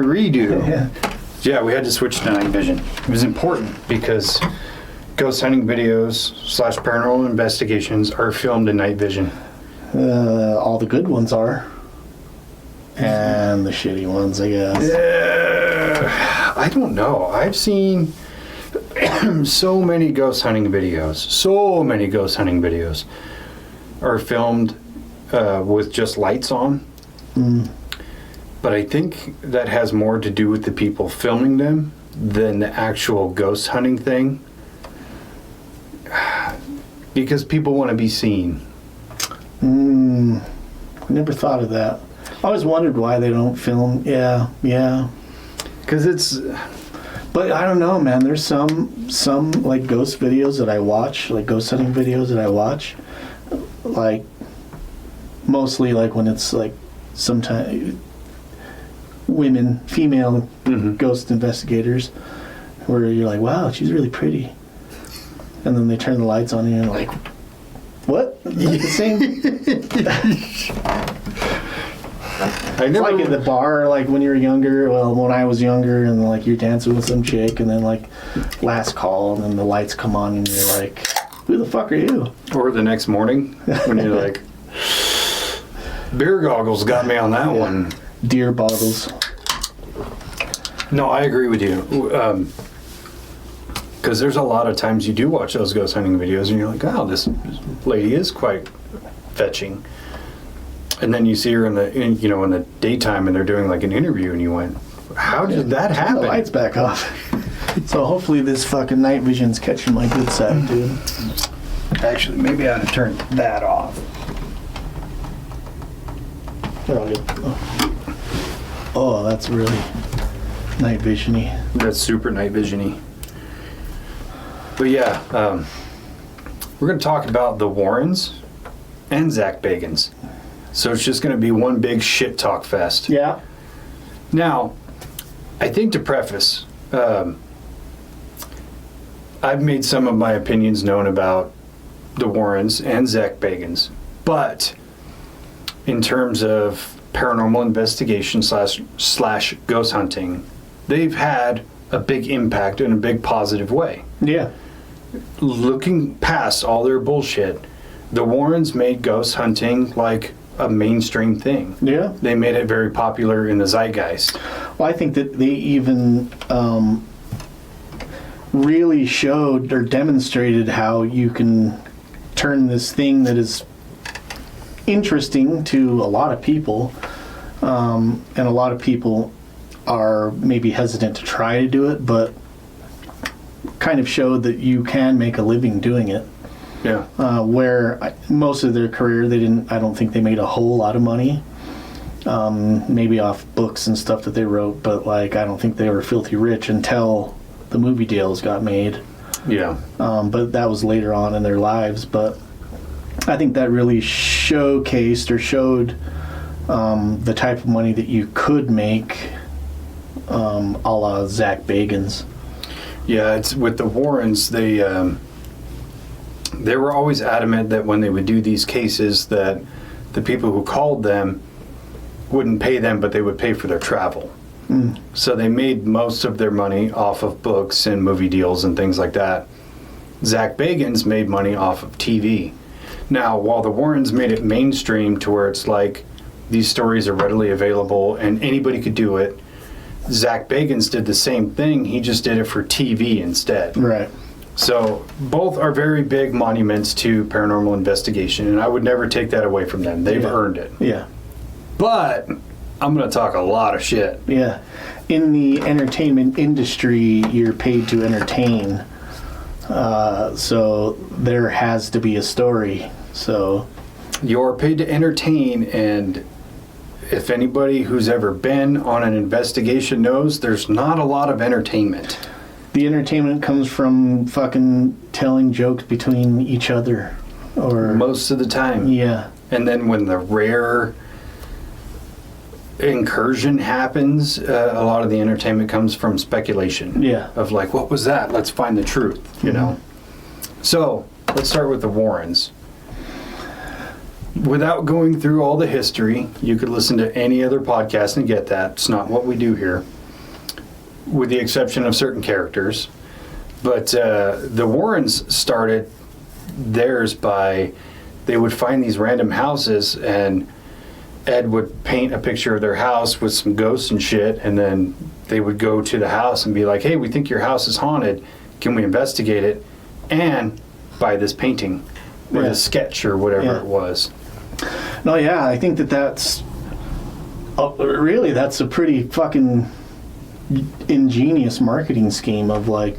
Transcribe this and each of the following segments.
Redo. Yeah, we had to switch to night vision. It was important because ghost hunting videos / paranormal investigations are filmed in night vision. All the good ones are. And the shitty ones, I guess. I don't know. I've seen so many ghost hunting videos. So many ghost hunting videos are filmed with just lights on. But I think that has more to do with the people filming them than the actual ghost hunting thing. Because people want to be seen. I never thought of that. I always wondered why they don't film. Yeah. Because it's... But I don't know, man. There's some like ghost videos that I watch, like ghost hunting videos that I watch. Like, mostly like when it's like sometimes female ghost investigators, where you're like, wow, she's really pretty. And then they turn the lights on and you're like, what? Like the same... It's like at the bar, like when you're younger, when I was younger, and like you're dancing with some chick, and then like last call, and then the lights come on, and you're like, who the fuck are you? Or the next morning, when you're like, beer goggles got me on that one. Deer bottles. No, I agree with you. Because there's a lot of times you do watch those ghost hunting videos, and you're like, oh, this lady is quite fetching. And then you see her in the daytime, and they're doing like an interview, and you went, how did that happen? The lights back off. So hopefully this fucking night vision's catching my good side, dude. Actually, maybe I ought to turn that off. Oh, that's really night vision-y. That's super night vision-y. But yeah, we're going to talk about the Warrens and Zach Bagans. So it's just going to be one big shit talk fest. Yeah. Now, I think to preface, I've made some of my opinions known about the Warrens and Zach Bagans. But in terms of paranormal investigation slash ghost hunting, they've had a big impact in a big positive way. Yeah. Looking past all their bullshit, the Warrens made ghost hunting like a mainstream thing. Yeah. They made it very popular in the zeitgeist. Well, I think that they even really showed or demonstrated how you can turn this thing that is interesting to a lot of people, and a lot of people are maybe hesitant to try to do it, but kind of showed that you can make a living doing it. Yeah. Where most of their career, I don't think they made a whole lot of money. Maybe off books and stuff that they wrote, but like, I don't think they were filthy rich until the movie deals got made. Yeah. But that was later on in their lives. But I think that really showcased or showed the type of money that you could make, a la Zach Bagans. Yeah, it's with the Warrens, they were always adamant that when they would do these cases that the people who called them wouldn't pay them, but they would pay for their travel. So they made most of their money off of books and movie deals and things like that. Zach Bagans made money off of TV. Now, while the Warrens made it mainstream to where it's like these stories are readily available and anybody could do it, Zach Bagans did the same thing. He just did it for TV instead. Right. So both are very big monuments to paranormal investigation, and I would never take that away from them. They've earned it. Yeah. But I'm going to talk a lot of shit. Yeah. In the entertainment industry, you're paid to entertain. So there has to be a story. So You're paid to entertain, and if anybody who's ever been on an investigation knows, there's not a lot of entertainment. the entertainment comes from fucking telling jokes between each other, or most of the time. Yeah. And then when the rare incursion happens, a lot of the entertainment comes from speculation. Yeah. Of like, what was that? Let's find the truth, you know? So, let's start with the Warrens. without going through all the history, you could listen to any other podcast and get that. It's not what we do here, with the exception of certain characters. But the Warrens started theirs by, they would find these random houses, and Ed would paint a picture of their house with some ghosts and shit, and then they would go to the house and be like, hey, we think your house is haunted. Can we investigate it? And buy this painting or this sketch or whatever it was. No, yeah, I think that's really, that's a pretty fucking ingenious marketing scheme of like,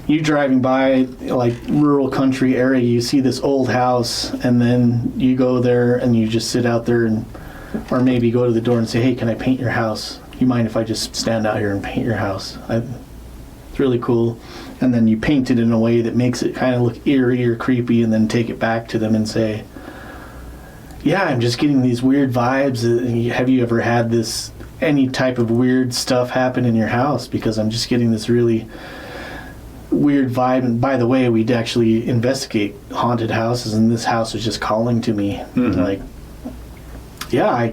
you driving by like rural country area, you see this old house, and then you go there and you just sit out there, and or maybe go to the door and say, hey, can I paint your house? You mind if I just stand out here and paint your house? It's really cool. And then you paint it in a way that makes it kind of look eerie or creepy, and then take it back to them and say, yeah, I'm just getting these weird vibes. Have you ever had any type of weird stuff happen in your house? Because I'm just getting this really weird vibe. And by the way, we'd actually investigate haunted houses, and this house was just calling to me. Mm-hmm. Like, yeah,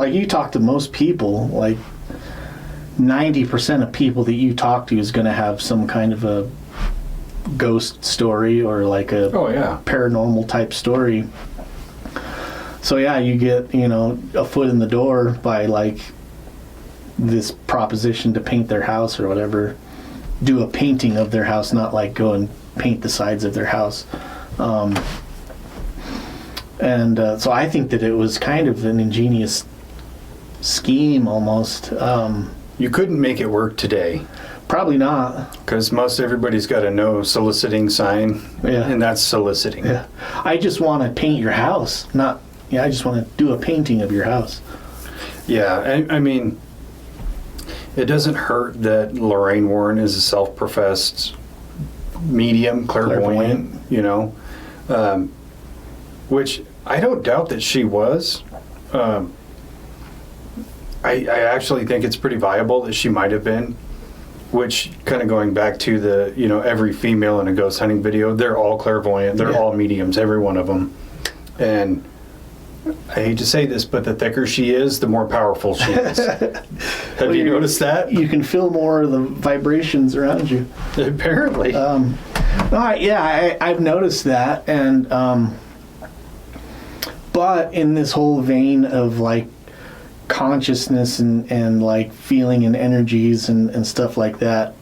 you talk to most people, like 90% of people that you talk to is going to have some kind of a ghost story or like a paranormal type story. So yeah, you get, a foot in the door by like this proposition to paint their house or whatever. Do a painting of their house, not like go and paint the sides of their house. So I think that it was kind of an ingenious scheme almost. You couldn't make it work today. Probably not. Because most everybody's got a no soliciting sign, and that's soliciting. Yeah. I just want to paint your house, I just want to do a painting of your house. Yeah, I mean, it doesn't hurt that Lorraine Warren is a self-professed medium, clairvoyant. Which I don't doubt that she was. I actually think it's pretty viable that she might have been, which kind of going back to the, every female in a ghost hunting video, they're all clairvoyant, they're all mediums, every one of them. And I hate to say this, but the thicker she is, the more powerful she is. Have you noticed that? You can feel more of the vibrations around you. Apparently. I've noticed that. And but in this whole vein of like consciousness and like feeling and energies and stuff like that,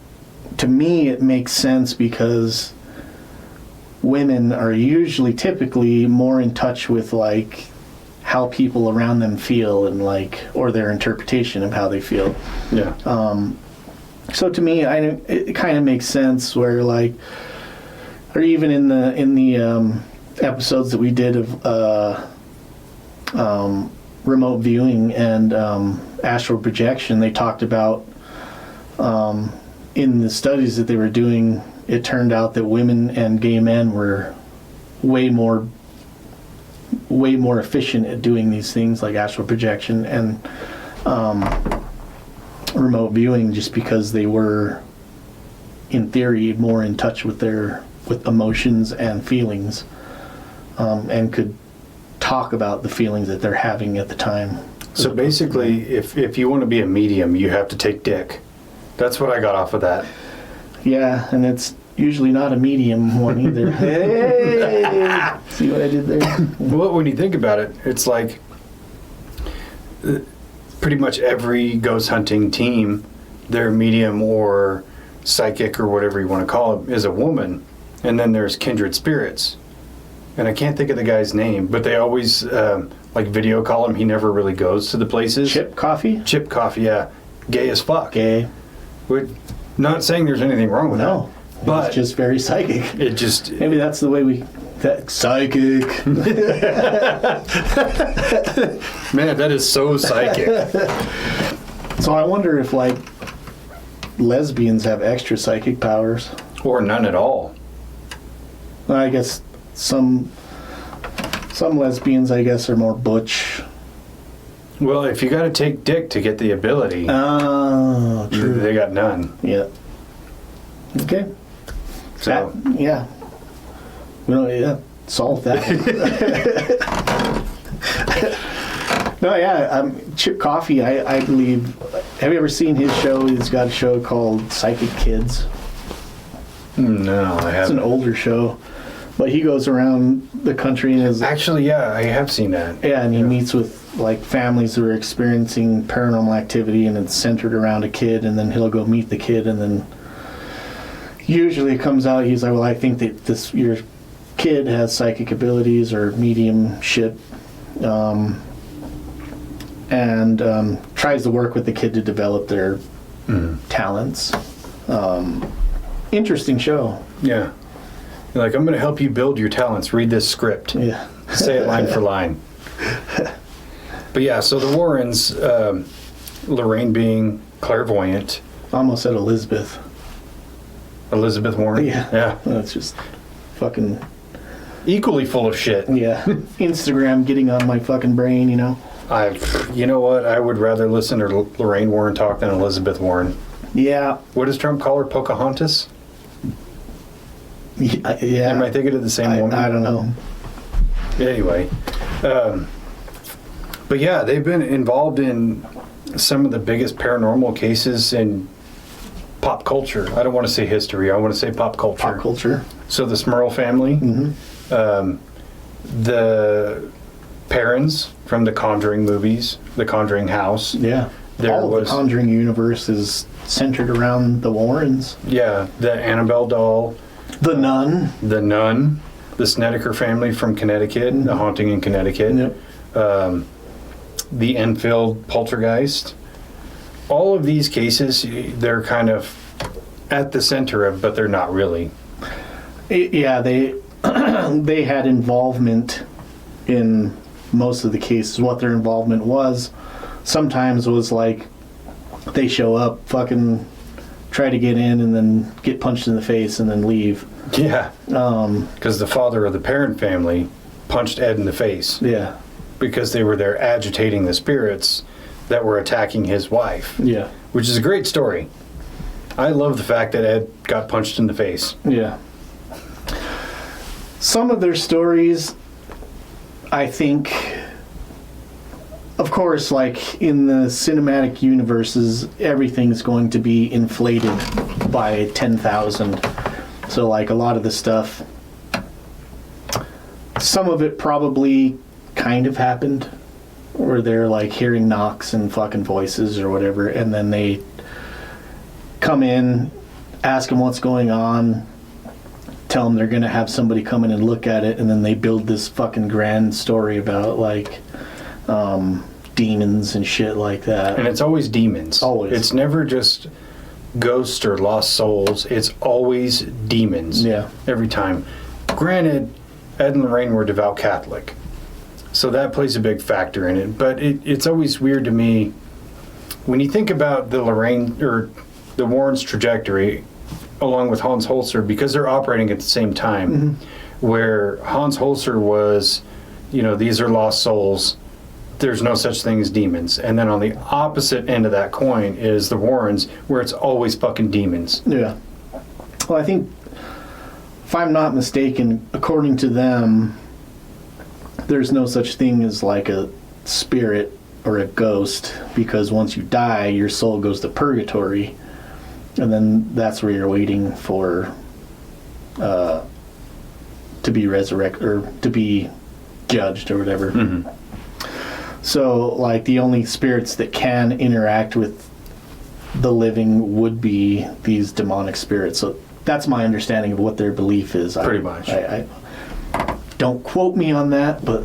to me it makes sense because women are typically more in touch with like how people around them feel and like, or their interpretation of how they feel. Yeah. So to me, it kind of makes sense where like, or even in the episodes that we did of remote viewing and astral projection, they talked about in the studies that they were doing, it turned out that women and gay men were way more efficient at doing these things like astral projection and remote viewing, just because they were, in theory, more in touch with emotions and feelings, and could talk about the feelings that they're having at the time. So basically, if you want to be a medium, you have to take dick. That's what I got off of that. Yeah, and it's usually not a medium one either. Hey! See what I did there? Well, when you think about it, it's like pretty much every ghost hunting team, their medium or psychic or whatever you want to call it is a woman. And then there's kindred spirits. And I can't think of the guy's name, but they always like video call him. He never really goes to the places. Chip Coffee? Chip Coffee, yeah. Gay as fuck. Gay. We're not saying there's anything wrong with that. But it's just very psychic. Maybe that's the way psychic. Man, that is so psychic. So I wonder if like lesbians have extra psychic powers. Or none at all. Well, I guess some lesbians, I guess, are more butch. Well, if you got to take dick to get the ability, true. They got none. Yeah. Okay. So yeah. Well, yeah. solve that. No, yeah, Chip Coffey, I believe. Have you ever seen his show? He's got a show called Psychic Kids. No, I haven't. It's an older show, but he goes around the country and is Actually, yeah, I have seen that. yeah, and he meets with like families who are experiencing paranormal activity, and it's centered around a kid, and then he'll go meet the kid, and then usually it comes out he's like, well, I think that your kid has psychic abilities or mediumship, and tries to work with the kid to develop their talents. Interesting show. Yeah. You're like, I'm going to help you build your talents. Read this script. Yeah. Say it line for line. But yeah, so the Warrens, Lorraine being clairvoyant. Almost said Elizabeth. Elizabeth Warren? Yeah. Yeah. That's just fucking... Equally full of shit. Yeah. Instagram getting on my fucking brain, you know? You know what? I would rather listen to Lorraine Warren talk than Elizabeth Warren. Yeah. What does Trump call her? Pocahontas? Yeah. Am I thinking of the same woman? I don't know. Anyway. But yeah, they've been involved in some of the biggest paranormal cases in pop culture. I don't want to say history. I want to say pop culture. Pop culture. So the Smurl family. Mm-hmm. The Perrins from the Conjuring movies. The Conjuring house. Yeah. All of the Conjuring universe is centered around the Warrens. Yeah. The Annabelle doll. The Nun. The Nun. The Snedeker family from Connecticut. Mm-hmm. The Haunting in Connecticut. Yep. The Enfield poltergeist. All of these cases, they're kind of at the center of, but they're not really. Yeah, they they had involvement in most of the cases. What their involvement was, sometimes was like they show up, fucking try to get in, and then get punched in the face and then leave. Yeah. Because the father of the Perrin family punched Ed in the face. Yeah. Because they were there agitating the spirits that were attacking his wife. Yeah. Which is a great story. I love the fact that Ed got punched in the face. Yeah. Some of their stories, I think, of course, like in the cinematic universes, everything's going to be inflated by 10,000. So, like, a lot of the stuff, some of it probably kind of happened, where they're like hearing knocks and fucking voices or whatever, and then they come in, ask them what's going on, tell them they're gonna have somebody come in and look at it, and then they build this fucking grand story about like demons and shit like that. And it's always demons. Always. It's never just ghosts or lost souls. It's always demons. Yeah. Every time. Granted, Ed and Lorraine were devout Catholic, so that plays a big factor in it. But it's always weird to me when you think about the Lorraine or the Warrens' trajectory along with Hans Holzer, because they're operating at the same time, where Hans Holzer was, you know, these are lost souls, there's no such thing as demons. And then on the opposite end of that coin is the Warrens, where it's always fucking demons. Yeah. Well, I think, if I'm not mistaken, according to them, there's no such thing as like a spirit or a ghost, because once you die, your soul goes to purgatory, and then that's where you're waiting for to be resurrected or to be judged or whatever. Mm-hmm. So, like, the only spirits that can interact with the living would be these demonic spirits. So that's my understanding of what their belief is. Pretty much. I don't quote me on that, but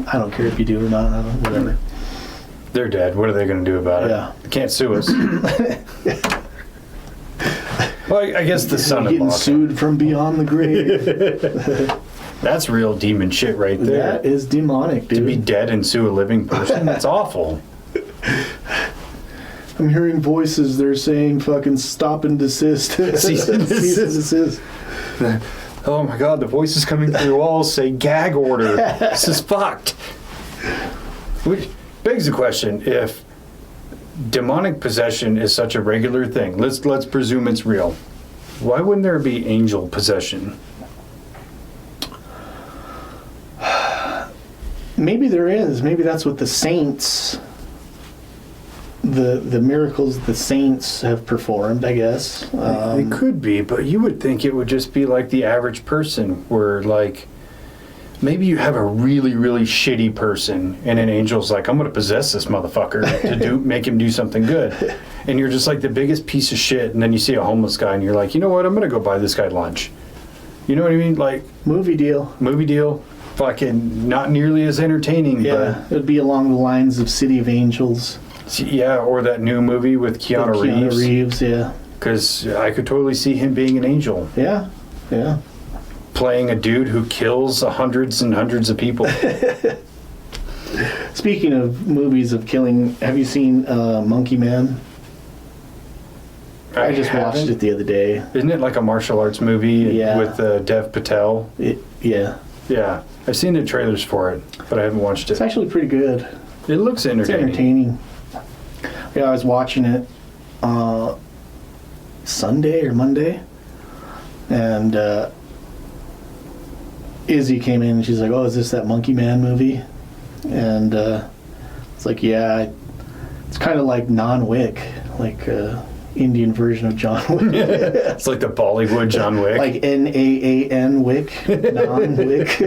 I don't care if you do or not. Whatever. They're dead. What are they going to do about it? Yeah. They can't sue us. Well, I guess the son of getting sued from beyond the grave. That's real demon shit right there. That is demonic, dude. To be dead and sue a living person, that's awful. I'm hearing voices. They're saying fucking stop and desist. Cease and Cease and desist. Oh my god, the voices coming through the walls say gag order. This is fucked. Which begs the question, if demonic possession is such a regular thing, let's presume it's real, why wouldn't there be angel possession? maybe there is. Maybe that's what the saints, the miracles the saints have performed, I guess. It could be, but you would think it would just be like the average person, where like maybe you have a really, really shitty person, and an angel's like, I'm going to possess this motherfucker to make him do something good. And you're just like the biggest piece of shit, and then you see a homeless guy, and you're like, you know what, I'm going to go buy this guy lunch. You know what I mean? Like, movie deal. Fucking not nearly as entertaining, Yeah, it would be along the lines of City of Angels. Yeah, or that new movie with Keanu Reeves. Yeah. Because I could totally see him being an angel. Yeah. Playing a dude who kills hundreds and hundreds of people. Speaking of movies of killing, have you seen Monkey Man? I just watched it the other day. Isn't it like a martial arts movie with Dev Patel? Yeah. Yeah. I've seen the trailers for it, but I haven't watched it. It's actually pretty good. It looks entertaining. It's entertaining. Yeah, I was watching it Sunday or Monday, and Izzy came in and she's like, "Oh, is this that Monkey Man movie?" And it's like, yeah, it's kind of like Non-Wick, like Indian version of John Wick. It's like the Bollywood John Wick. Like Naan Wick, Non-Wick.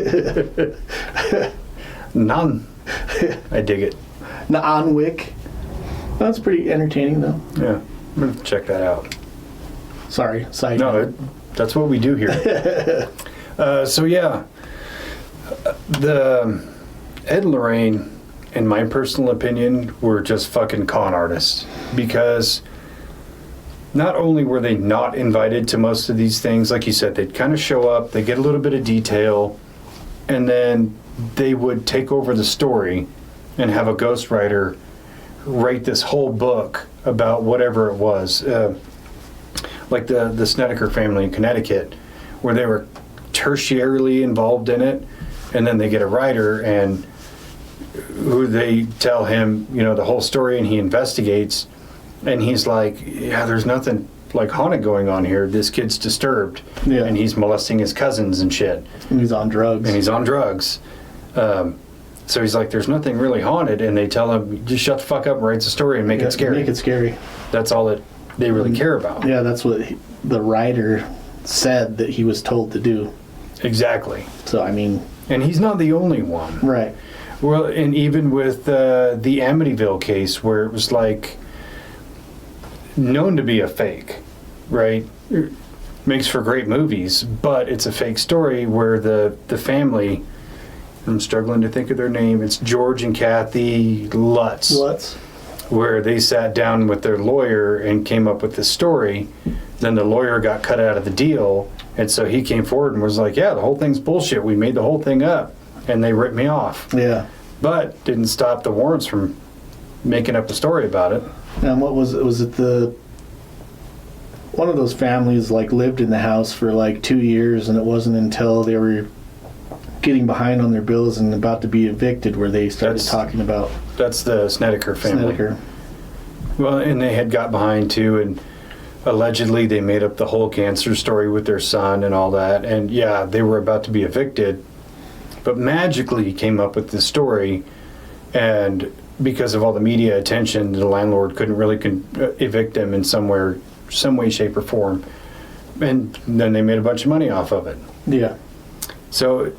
None. I dig it. Naan Wick. That's pretty entertaining, though. Yeah, I'm gonna check that out. Sorry, side. No, that's what we do here. So yeah, the Ed and Lorraine, in my personal opinion, were just fucking con artists, because not only were they not invited to most of these things, like you said, they'd kind of show up, they get a little bit of detail, and then they would take over the story and have a ghostwriter write this whole book about whatever it was. Like the Snedeker family in Connecticut, where they were tertiarily involved in it, and then they get a writer and who they tell him, the whole story, and he investigates, and he's like, yeah, there's nothing like haunted going on here. This kid's disturbed, and he's molesting his cousins and shit. And he's on drugs. So he's like, there's nothing really haunted, and they tell him, just shut the fuck up and write the story and make it scary. Make it scary. That's all that they really care about. Yeah, that's what the writer said that he was told to do. Exactly. So, I mean... And he's not the only one. Right. Well, and even with the Amityville case, where it was like known to be a fake, right? It makes for great movies, but it's a fake story where the family... I'm struggling to think of their name. It's George and Kathy Lutz. Where they sat down with their lawyer and came up with this story. Then the lawyer got cut out of the deal, and so he came forward and was like, yeah, the whole thing's bullshit. We made the whole thing up, and they ripped me off. Yeah. But didn't stop the Warrens from making up a story about it. And what was it? Was it one of those families like lived in the house for like 2 years, and it wasn't until they were getting behind on their bills and about to be evicted where they started talking about... That's the Snedeker family. Well, and they had got behind too, and allegedly they made up the whole cancer story with their son and all that, and yeah, they were about to be evicted, but magically came up with this story, and because of all the media attention, the landlord couldn't really evict them in some way, shape, or form, and then they made a bunch of money off of it. Yeah. So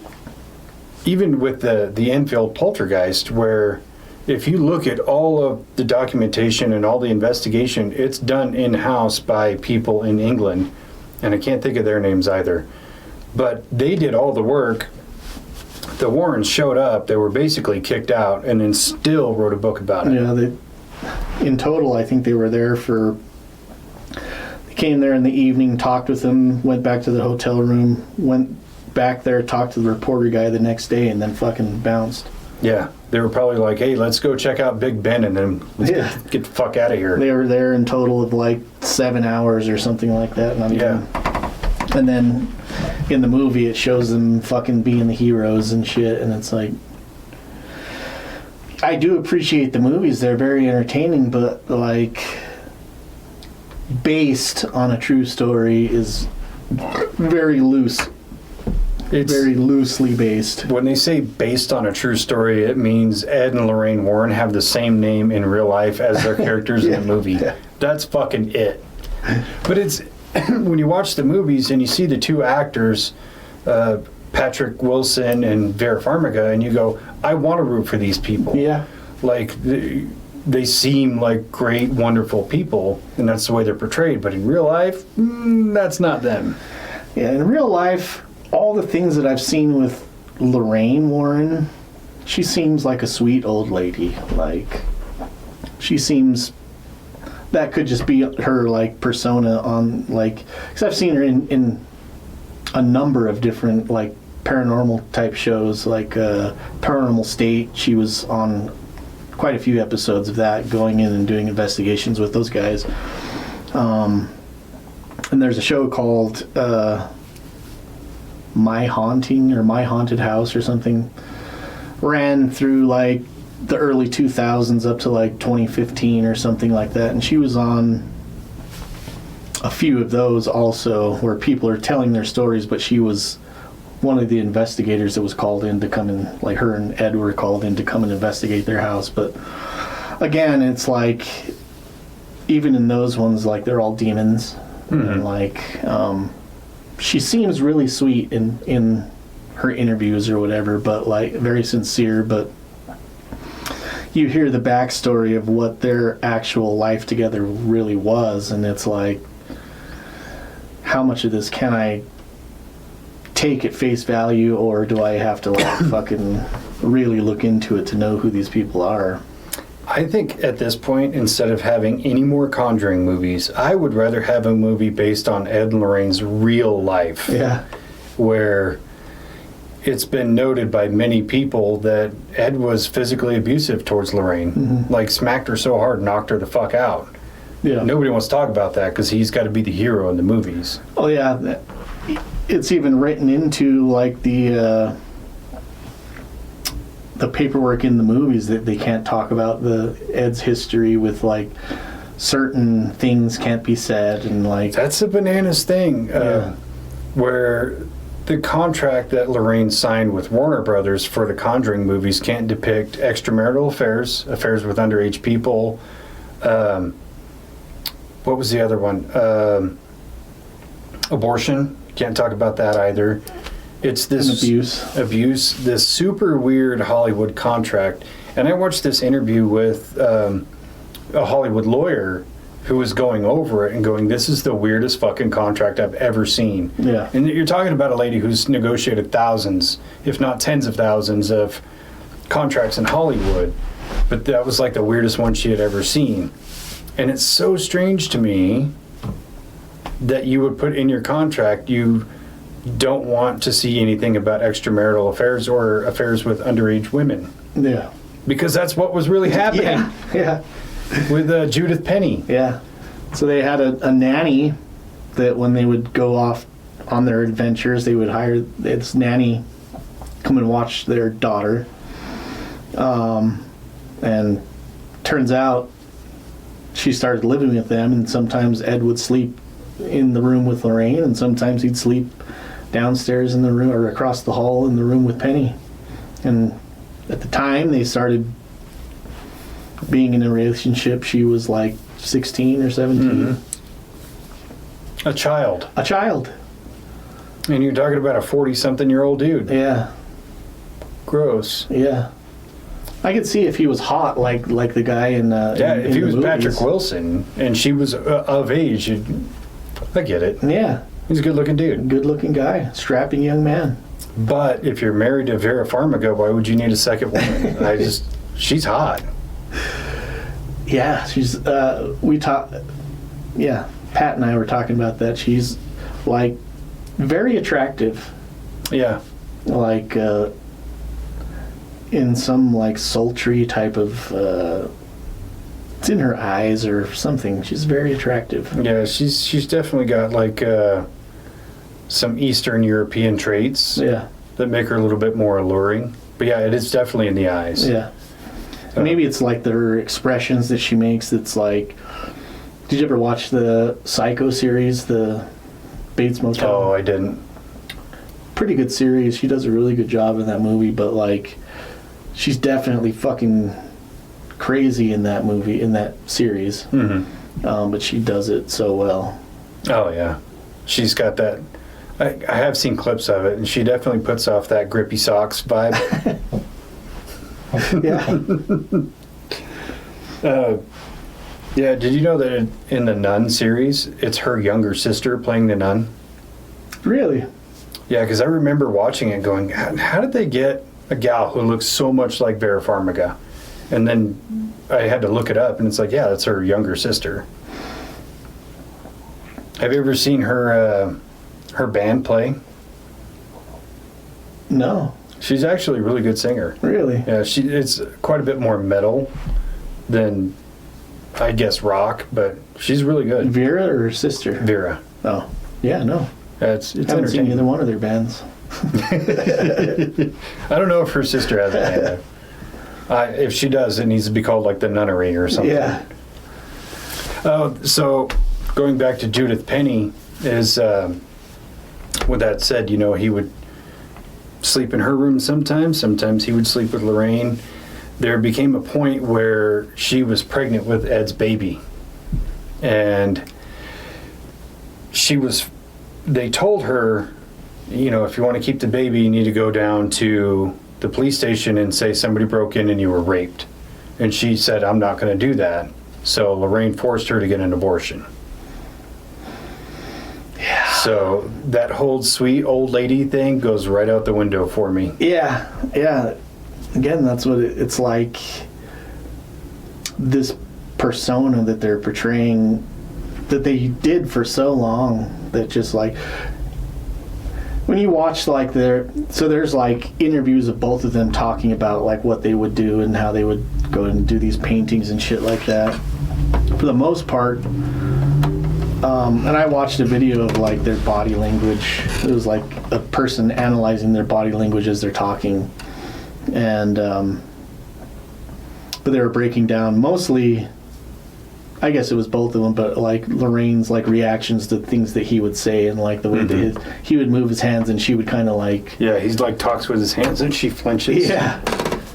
even with the Enfield poltergeist, where if you look at all of the documentation and all the investigation, it's done in-house by people in England, and I can't think of their names either, but they did all the work. The Warrens showed up, they were basically kicked out, and then still wrote a book about it. Yeah, in total, I think they were there they came there in the evening, talked with them, went back to the hotel room, went back there, talked to the reporter guy the next day, and then fucking bounced. Yeah, they were probably like, hey, let's go check out Big Ben, and then let's get the fuck out of here. They were there in total of like 7 hours or something like that. And then in the movie, it shows them fucking being the heroes and shit, and it's like... I do appreciate the movies. They're very entertaining, but like... based on a true story is very loose. It's very loosely based. when they say based on a true story, it means Ed and Lorraine Warren have the same name in real life as their characters in the movie. Yeah. That's fucking it. But it's when you watch the movies and you see the two actors, Patrick Wilson and Vera Farmiga, and you go, I want to root for these people. Yeah. Like, they seem like great, wonderful people, and that's the way they're portrayed. But in real life, that's not them. Yeah, in real life, all the things that I've seen with Lorraine Warren, she seems like a sweet old lady. Like, she seems... That could just be her, like, persona on, like... Because I've seen her in a number of different, like, paranormal type shows, like Paranormal State. She was on quite a few episodes of that, going in and doing investigations with those guys. And there's a show called My Haunting or My Haunted House or something. Ran through like the early 2000s up to like 2015 or something like that. And she was on a few of those also where people are telling their stories, but she was one of the investigators that was called in to come and, like, her and Ed were called in to come and investigate their house. But again, it's like, even in those ones, like, they're all demons. And like, she seems really sweet in her interviews or whatever, but like very sincere. But you hear the backstory of what their actual life together really was, and it's like, how much of this can I take at face value, or do I have to like fucking really look into it to know who these people are? I think at this point, instead of having any more Conjuring movies, I would rather have a movie based on Ed and Lorraine's real life. Yeah. Where it's been noted by many people that Ed was physically abusive towards Lorraine. Like, smacked her so hard, knocked her the fuck out. Yeah. Nobody wants to talk about that because he's got to be the hero in the movies. Oh yeah, it's even written into like the paperwork in the movies that they can't talk about Ed's history with, like, certain things can't be said, and like That's a bananas thing. Where the contract that Lorraine signed with Warner Brothers for the Conjuring movies can't depict extramarital affairs with underage people. What was the other one? Abortion. Can't talk about that either. It's this abuse, this super weird Hollywood contract. And I watched this interview with a Hollywood lawyer who was going over it and going, this is the weirdest fucking contract I've ever seen. Yeah. And you're talking about a lady who's negotiated thousands, if not tens of thousands of contracts in Hollywood. But that was like the weirdest one she had ever seen. And it's so strange to me that you would put in your contract you don't want to see anything about extramarital affairs or affairs with underage women. Yeah. Because that's what was really happening. Yeah. With Judith Penny. Yeah. So they had a nanny that when they would go off on their adventures, they would hire this nanny come and watch their daughter. And turns out she started living with them, and sometimes Ed would sleep in the room with Lorraine, and sometimes he'd sleep downstairs in the room or across the hall in the room with Penny. And at the time they started being in a relationship, she was like 16 or 17. A child. And you're talking about a 40-something-year-old dude. Yeah. Gross. Yeah. I could see if he was hot, like the guy in if he was movies. Patrick Wilson and she was of age, I get it. Yeah. He's a good-looking dude. Good-looking guy. Strapping young man. But if you're married to Vera Farmiga, why would you need a second woman? She's hot. Yeah, she's, Pat and I were talking about that. She's, like, very attractive. Yeah. Like, in some, like, sultry type of, it's in her eyes or something. She's very attractive. Yeah, she's definitely got, like, some Eastern European traits that make her a little bit more alluring. But yeah, it is definitely in the eyes. Yeah. Maybe it's like their expressions that she makes that's like... Did you ever watch the Psycho series, the Bates Motel? Oh, I didn't. pretty good series. She does a really good job in that movie, but like, she's definitely fucking crazy in that movie, in that series. But she does it so well. Oh yeah, she's got that. I have seen clips of it, and she definitely puts off that grippy socks vibe. Yeah. Yeah, did you know that in the Nun series, it's her younger sister playing the nun? Really? Yeah, because I remember watching it going, how did they get a gal who looks so much like Vera Farmiga? And then I had to look it up, and it's like, yeah, that's her younger sister. Have you ever seen her band play? No. She's actually a really good singer. Really? Yeah, it's quite a bit more metal than, I guess, rock, but she's really good. Vera or her sister? Vera. Oh, yeah, no. It's I haven't seen either one of their bands. I don't know if her sister has a band. If she does, it needs to be called like the Nunnery or something. Yeah. So going back to Judith Penny is, with that said, he would sleep in her room sometimes he would sleep with Lorraine. There became a point where she was pregnant with Ed's baby, and they told her, if you want to keep the baby, you need to go down to the police station and say somebody broke in and you were raped. And she said, I'm not going to do that. So Lorraine forced her to get an abortion. Yeah. So that whole sweet old lady thing goes right out the window for me. Yeah. Again, that's what it's like. This persona that they're portraying, that they did for so long, that just like, when you watch like there's like interviews of both of them talking about like what they would do and how they would go and do these paintings and shit like that. For the most part, and I watched a video of like their body language. It was like a person analyzing their body language as they're talking, and but they were breaking down mostly. I guess it was both of them, but like Lorraine's like reactions to things that he would say, and like the way that he would move his hands, and she would kind of like, yeah, he's like talks with his hands and she flinches. Yeah,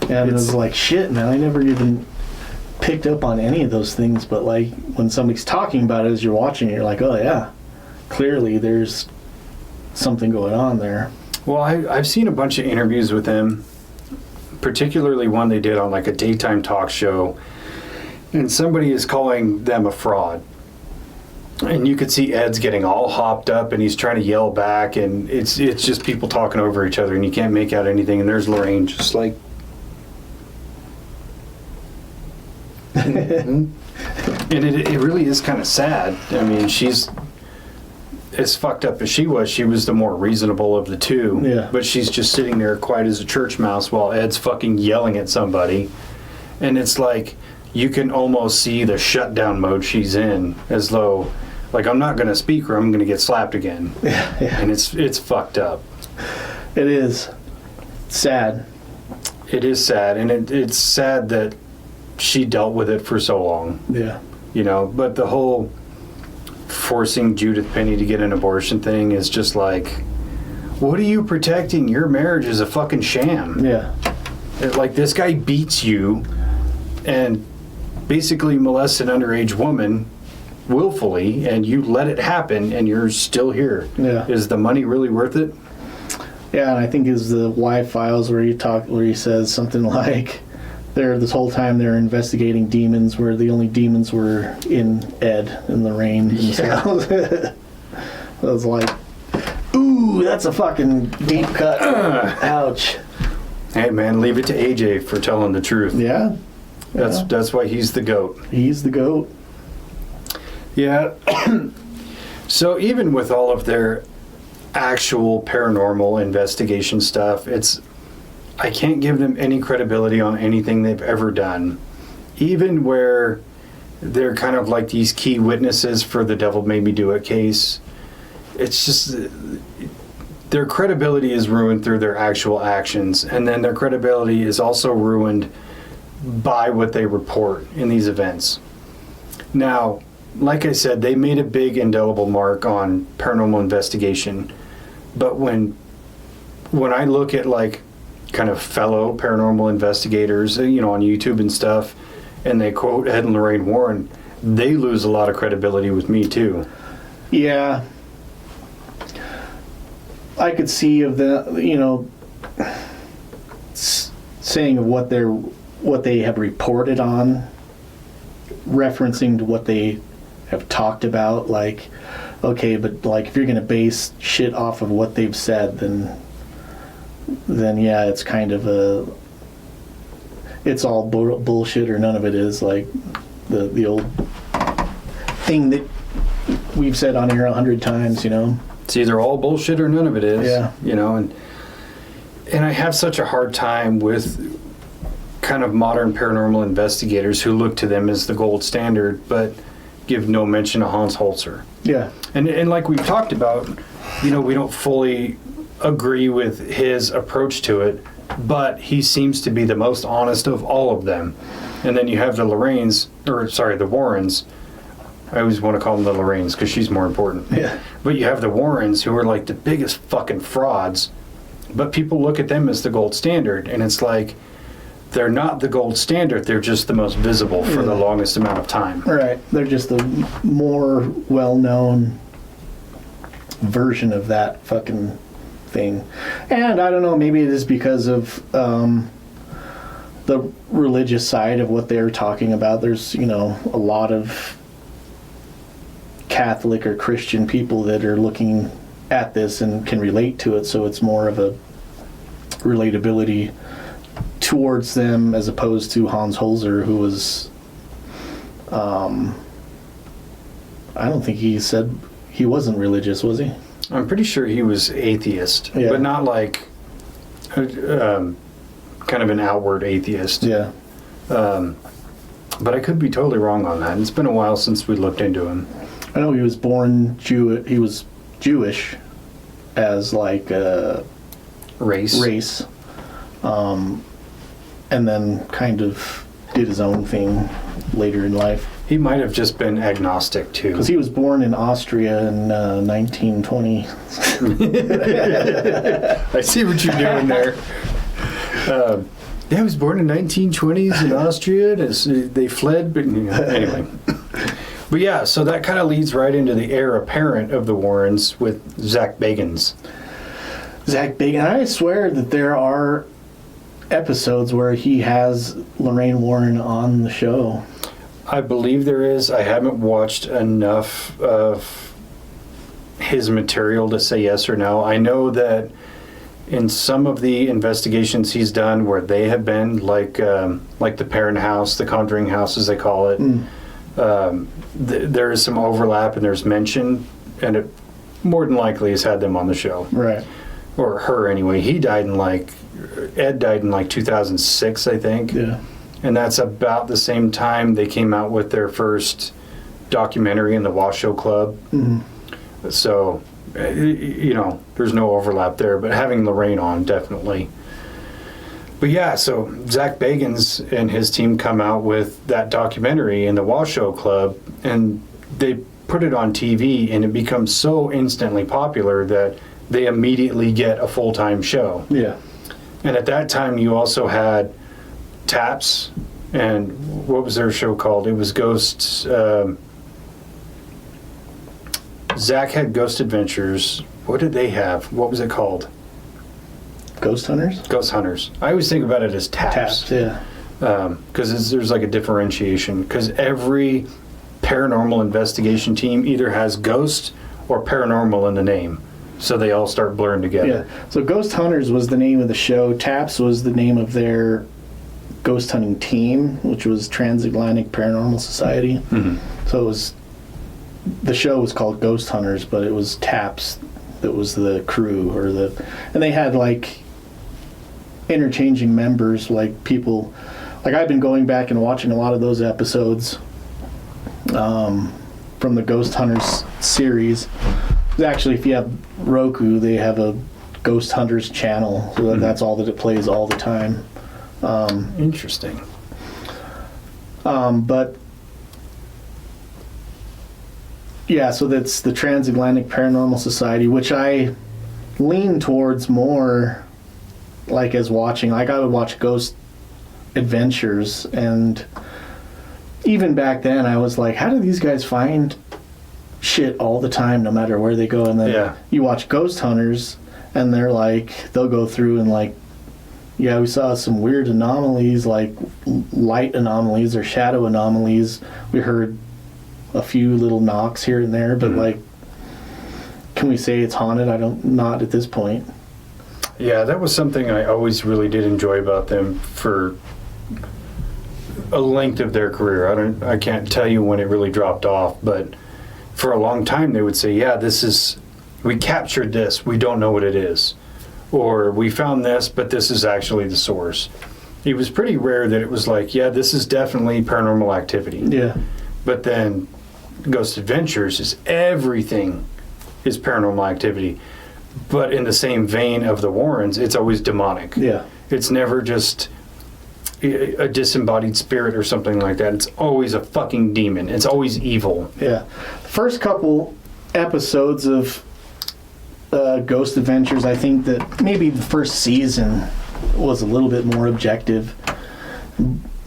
and it was like, shit, man, I never even picked up on any of those things, but like when somebody's talking about it as you're watching it, you're like, oh yeah, clearly there's something going on there. Well, I've seen a bunch of interviews with him, particularly one they did on like a daytime talk show. And somebody is calling them a fraud. And you could see Ed's getting all hopped up and he's trying to yell back, and it's just people talking over each other and you can't make out anything, and there's Lorraine just like and it really is kind of sad. I mean, she's as fucked up as she was the more reasonable of the two. Yeah. But she's just sitting there quiet as a church mouse while Ed's fucking yelling at somebody. And it's like, you can almost see the shutdown mode she's in, as though, like, I'm not going to speak or I'm going to get slapped again. Yeah. And it's fucked up. It is sad. It is sad, and it's sad that she dealt with it for so long. Yeah. But the whole forcing Judith Penny to get an abortion thing is just like, what are you protecting? Your marriage is a fucking sham. Yeah. Like, this guy beats you and basically molests an underage woman willfully, and you let it happen, and you're still here. Yeah. Is the money really worth it? Yeah, and I think is the Y Files where he says something like, this whole time they're investigating demons, where the only demons were in Ed and Lorraine themselves. Yeah. I was like, ooh, that's a fucking deep cut. Ouch. Hey man, leave it to AJ for telling the truth. Yeah. That's why he's the GOAT. He's the GOAT. Yeah. So even with all of their actual paranormal investigation stuff, I can't give them any credibility on anything they've ever done. Even where they're kind of like these key witnesses for the Devil Made Me Do It case, it's just their credibility is ruined through their actual actions, and then their credibility is also ruined by what they report in these events. Now, like I said, they made a big indelible mark on paranormal investigation, but when when I look at like kind of fellow paranormal investigators, on YouTube and stuff, and they quote Ed and Lorraine Warren, they lose a lot of credibility with me too. Yeah. I could see of the, saying of what they have reported on, referencing to what they have talked about, like, okay, but like if you're going to base shit off of what they've said, then yeah, it's kind of it's all bullshit or none of it is, like the old thing that we've said on here 100 times, It's either all bullshit or none of it is. Yeah. And I have such a hard time with kind of modern paranormal investigators who look to them as the gold standard, but give no mention of Hans Holzer. Yeah. And like we've talked about, we don't fully agree with his approach to it, but he seems to be the most honest of all of them. And then you have the Warrens. I always want to call them the Lorraines because she's more important. Yeah. But you have the Warrens who are like the biggest fucking frauds, but people look at them as the gold standard, and it's like they're not the gold standard, they're just the most visible for the longest amount of time. Right. They're just the more well-known version of that fucking thing. And I don't know, maybe it is because of the religious side of what they're talking about. There's, a lot of Catholic or Christian people that are looking at this and can relate to it, so it's more of a relatability towards them as opposed to Hans Holzer, who was I don't think he said he wasn't religious, was he? I'm pretty sure he was atheist, Yeah. but not like kind of an outward atheist. Yeah. But I could be totally wrong on that. It's been a while since we looked into him. I know he was born he was Jewish as like a race. And then kind of did his own thing later in life. He might have just been agnostic too. Because he was born in Austria in 1920. I see what you're doing there. He was born in 1920s in Austria. They fled, but anyway. But yeah, so that kind of leads right into the heir apparent of the Warrens with Zach Bagans. Zach Bagans. I swear that there are episodes where he has Lorraine Warren on the show. I believe there is. I haven't watched enough of his material to say yes or no. I know that in some of the investigations he's done where they have been, like the Parent House, the Conjuring House as they call it, there is some overlap and there's mention, and it more than likely has had them on the show. Right. Or her anyway. Ed died in 2006, I think. Yeah. And that's about the same time they came out with their first documentary in the Washoe Club. Mm-hmm. So, there's no overlap there, but having Lorraine on, definitely. But yeah, so Zach Bagans and his team come out with that documentary in the Washoe Club, and they put it on TV, and it becomes so instantly popular that they immediately get a full-time show. Yeah. And at that time, you also had Taps, and what was their show called? It was Ghosts. Zach had Ghost Adventures. What did they have? What was it called? Ghost Hunters? Ghost Hunters. I always think about it as Taps. Taps, yeah. Because there's like a differentiation. Because every paranormal investigation team either has ghost or paranormal in the name. So they all start blurring together. Yeah. So Ghost Hunters was the name of the show. Taps was the name of their ghost hunting team, which was Transatlantic Paranormal Society. Mm-hmm. So the show was called Ghost Hunters, but it was Taps that was the crew, and they had like interchanging members, like people. Like I've been going back and watching a lot of those episodes from the Ghost Hunters series. Actually, if you have Roku, they have a Ghost Hunters channel, so that's all that it plays all the time. Interesting. But yeah, so that's the Transatlantic Paranormal Society, which I lean towards more like as watching. Like I would watch Ghost Adventures, and even back then I was like, how do these guys find shit all the time no matter where they go? And then you watch Ghost Hunters and they're like, they'll go through and like, yeah, we saw some weird anomalies, like light anomalies or shadow anomalies. We heard a few little knocks here and there, but like, can we say it's haunted? Not at this point. Yeah, that was something I always really did enjoy about them for a length of their career. I can't tell you when it really dropped off, but for a long time they would say, yeah, we captured this, we don't know what it is. Or we found this, but this is actually the source. It was pretty rare that it was like, yeah, this is definitely paranormal activity. Yeah. But then Ghost Adventures is everything is paranormal activity. But in the same vein of the Warrens, it's always demonic. Yeah. It's never just a disembodied spirit or something like that. It's always a fucking demon. It's always evil. Yeah. The first couple episodes of Ghost Adventures, I think that maybe the first season was a little bit more objective.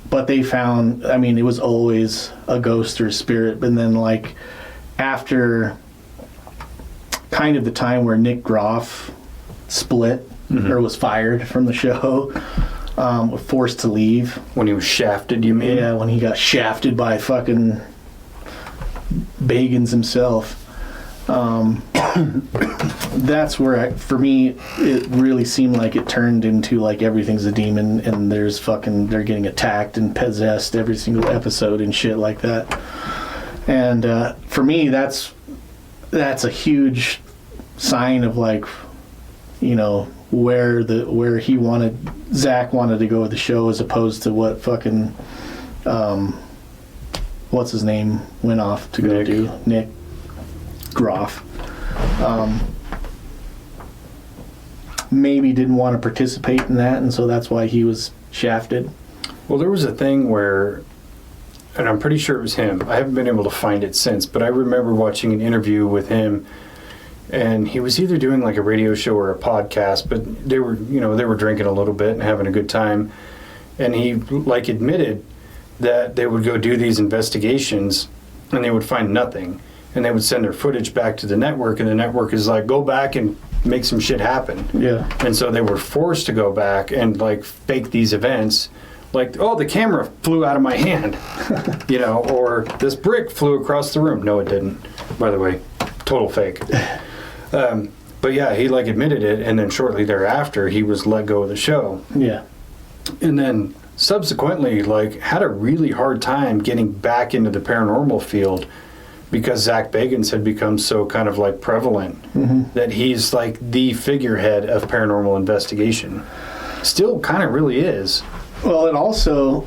But they found, I mean, it was always a ghost or a spirit. But then, like, after kind of the time where Nick Groff split or was fired from the show, forced to leave. When he was shafted, you mean? Yeah, when he got shafted by fucking Bagans himself. That's where, for me, it really seemed like it turned into like everything's a demon and they're getting attacked and possessed every single episode and shit like that. And for me, that's a huge sign of like, you know, where Zach wanted to go with the show as opposed to what fucking what's his name went off to go do. Nick Groff. Maybe didn't want to participate in that, and so that's why he was shafted. Well, there was a thing where, and I'm pretty sure it was him. I haven't been able to find it since, but I remember watching an interview with him, and he was either doing like a radio show or a podcast, but they were drinking a little bit and having a good time, and he like admitted that they would go do these investigations and they would find nothing, and they would send their footage back to the network, and the network is like, go back and make some shit happen. Yeah. And so they were forced to go back and like fake these events, like, oh, the camera flew out of my hand, you know, or this brick flew across the room. No, it didn't, by the way. Total fake. But yeah, he like admitted it, and then shortly thereafter he was let go of the show. Yeah. And then subsequently like had a really hard time getting back into the paranormal field because Zach Bagans had become so kind of like prevalent that he's like the figurehead of paranormal investigation. Still kind of really is. Well, it also,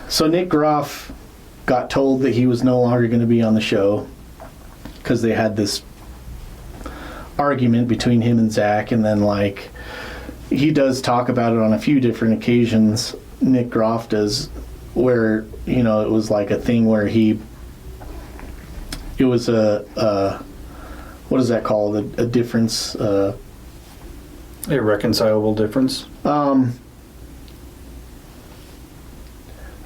so Nick Groff got told that he was no longer going to be on the show because they had this argument between him and Zach, and then like he does talk about it on a few different occasions. Nick Groff does, where, you know, it was like a thing where it was a what is that called? A difference? A reconcilable difference?